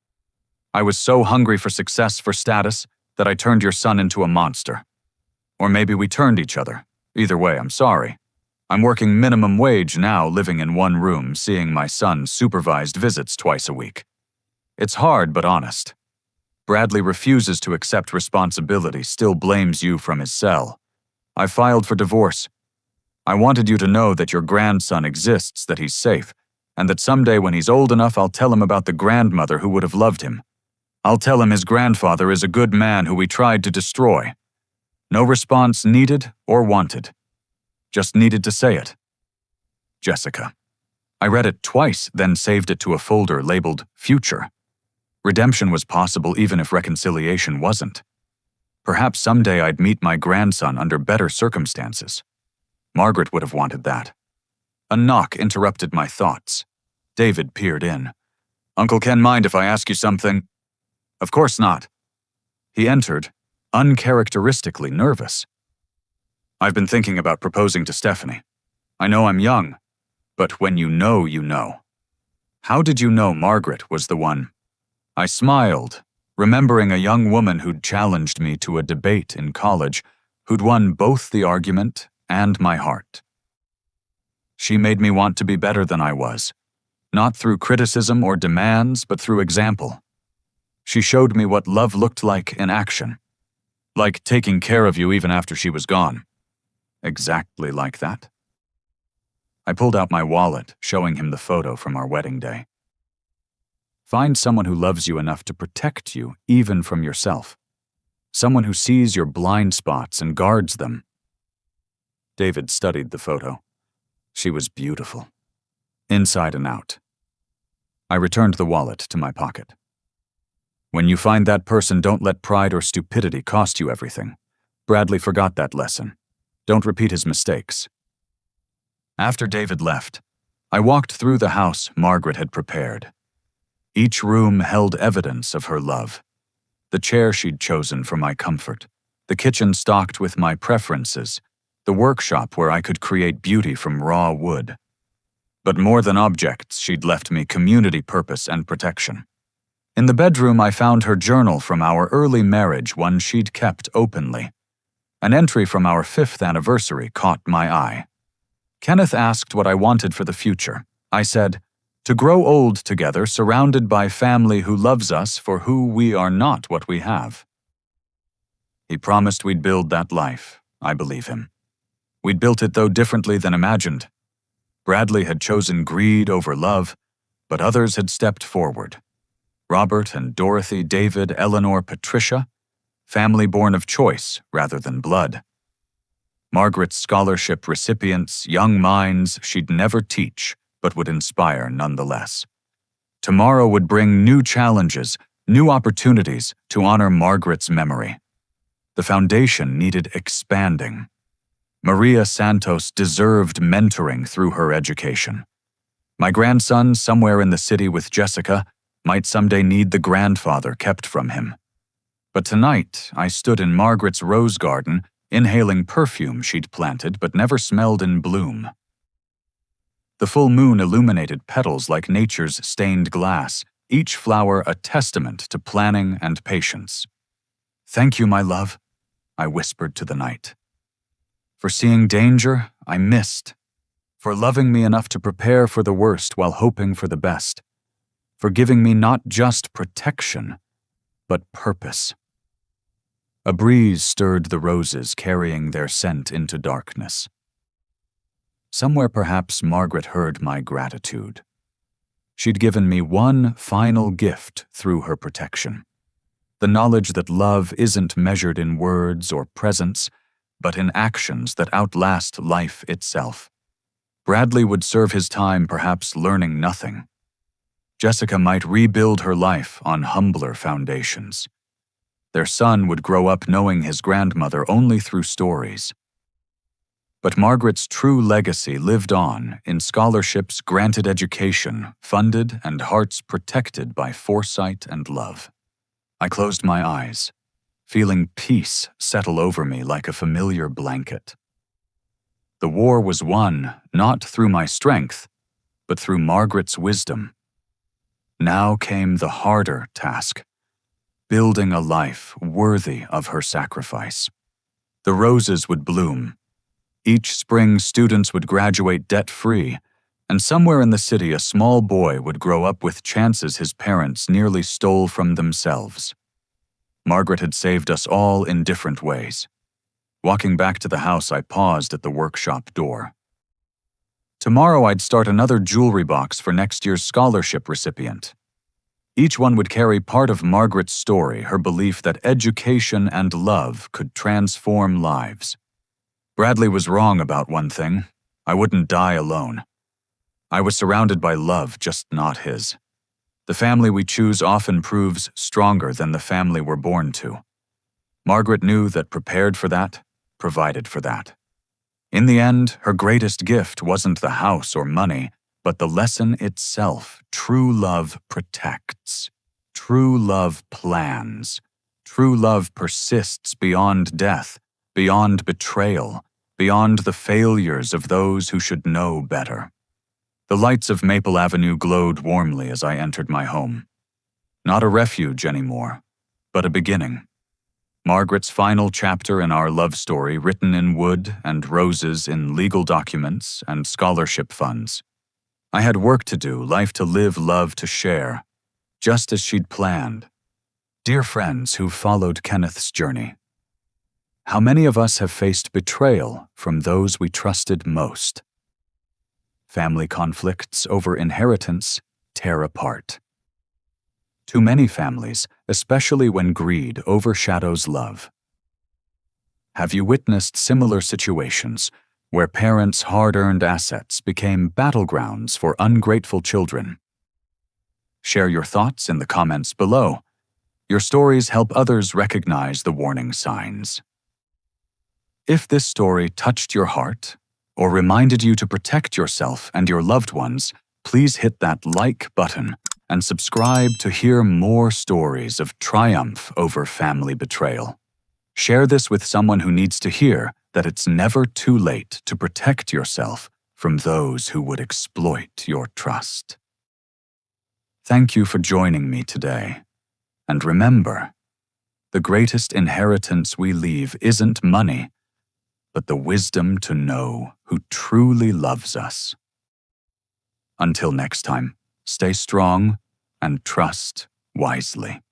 I was so hungry for success, for status, that I turned your son into a monster. Or maybe we turned each other. Either way, I'm sorry. I'm working minimum wage now, living in one room, seeing my son supervised visits twice a week. It's hard but honest. Bradley refuses to accept responsibility, still blames you from his cell. I filed for divorce. I wanted you to know that your grandson exists, that he's safe, and that someday when he's old enough, I'll tell him about the grandmother who would have loved him. I'll tell him his grandfather is a good man who we tried to destroy. No response needed or wanted. Just needed to say it. Jessica. I read it twice, then saved it to a folder labeled Future. Redemption was possible even if reconciliation wasn't. Perhaps someday I'd meet my grandson under better circumstances. Margaret would have wanted that. A knock interrupted my thoughts. David peered in. Uncle Ken, mind if I ask you something? Of course not. He entered, uncharacteristically nervous. I've been thinking about proposing to Stephanie. I know I'm young, but when you know, you know. How did you know Margaret was the one? I smiled, remembering a young woman who'd challenged me to a debate in college, who'd won both the argument and my heart. She made me want to be better than I was, not through criticism or demands, but through example. She showed me what love looked like in action, like taking care of you even after she was gone. Exactly like that. I pulled out my wallet, showing him the photo from our wedding day. Find someone who loves you enough to protect you, even from yourself. Someone who sees your blind spots and guards them. David studied the photo. She was beautiful, inside and out. I returned the wallet to my pocket. When you find that person, don't let pride or stupidity cost you everything. Bradley forgot that lesson. Don't repeat his mistakes. After David left, I walked through the house Margaret had prepared. Each room held evidence of her love. The chair she'd chosen for my comfort, the kitchen stocked with my preferences, the workshop where I could create beauty from raw wood. But more than objects, she'd left me community purpose and protection. In the bedroom, I found her journal from our early marriage, one she'd kept openly. An entry from our 5th anniversary caught my eye. Kenneth asked what I wanted for the future. I said, to grow old together, surrounded by family who loves us for who we are, not what we have. He promised we'd build that life. I believe him. We'd built it, though differently than imagined. Bradley had chosen greed over love, but others had stepped forward. Robert and Dorothy, David, Eleanor, Patricia, family born of choice rather than blood. Margaret's scholarship recipients, young minds she'd never teach, but would inspire nonetheless. Tomorrow would bring new challenges, new opportunities to honor Margaret's memory. The foundation needed expanding. Maria Santos deserved mentoring through her education. My grandson, somewhere in the city with Jessica, might someday need the grandfather kept from him. But tonight, I stood in Margaret's rose garden, inhaling perfume she'd planted but never smelled in bloom. The full moon illuminated petals like nature's stained glass, each flower a testament to planning and patience. Thank you, my love, I whispered to the night. For seeing danger I missed. For loving me enough to prepare for the worst while hoping for the best. For giving me not just protection, but purpose. A breeze stirred the roses, carrying their scent into darkness. Somewhere perhaps Margaret heard my gratitude. She'd given me one final gift through her protection. The knowledge that love isn't measured in words or presence, but in actions that outlast life itself. Bradley would serve his time perhaps learning nothing. Jessica might rebuild her life on humbler foundations. Their son would grow up knowing his grandmother only through stories. But Margaret's true legacy lived on in scholarships, granted education, funded, and hearts protected by foresight and love. I closed my eyes, feeling peace settle over me like a familiar blanket. The war was won not through my strength, but through Margaret's wisdom. Now came the harder task, building a life worthy of her sacrifice. The roses would bloom. Each spring, students would graduate debt-free, and somewhere in the city a small boy would grow up with chances his parents nearly stole from themselves. Margaret had saved us all in different ways. Walking back to the house, I paused at the workshop door. Tomorrow I'd start another jewelry box for next year's scholarship recipient. Each one would carry part of Margaret's story, her belief that education and love could transform lives. Bradley was wrong about one thing. I wouldn't die alone. I was surrounded by love, just not his. The family we choose often proves stronger than the family we're born to. Margaret knew that prepared for that, provided for that. In the end, her greatest gift wasn't the house or money, but the lesson itself. True love protects. True love plans. True love persists beyond death, beyond betrayal, beyond the failures of those who should know better. The lights of Maple Avenue glowed warmly as I entered my home. Not a refuge anymore, but a beginning. Margaret's final chapter in our love story, written in wood and roses in legal documents and scholarship funds. I had work to do, life to live, love to share, just as she'd planned. Dear friends who followed Kenneth's journey, how many of us have faced betrayal from those we trusted most? Family conflicts over inheritance tear apart. Too many families, especially when greed overshadows love. Have you witnessed similar situations where parents' hard-earned assets became battlegrounds for ungrateful children? Share your thoughts in the comments below. Your stories help others recognize the warning signs. If this story touched your heart or reminded you to protect yourself and your loved ones, please hit that like button and subscribe to hear more stories of triumph over family betrayal. Share this with someone who needs to hear that it's never too late to protect yourself from those who would exploit your trust. Thank you for joining me today. And remember, the greatest inheritance we leave isn't money, but the wisdom to know who truly loves us. Until next time, stay strong and trust wisely.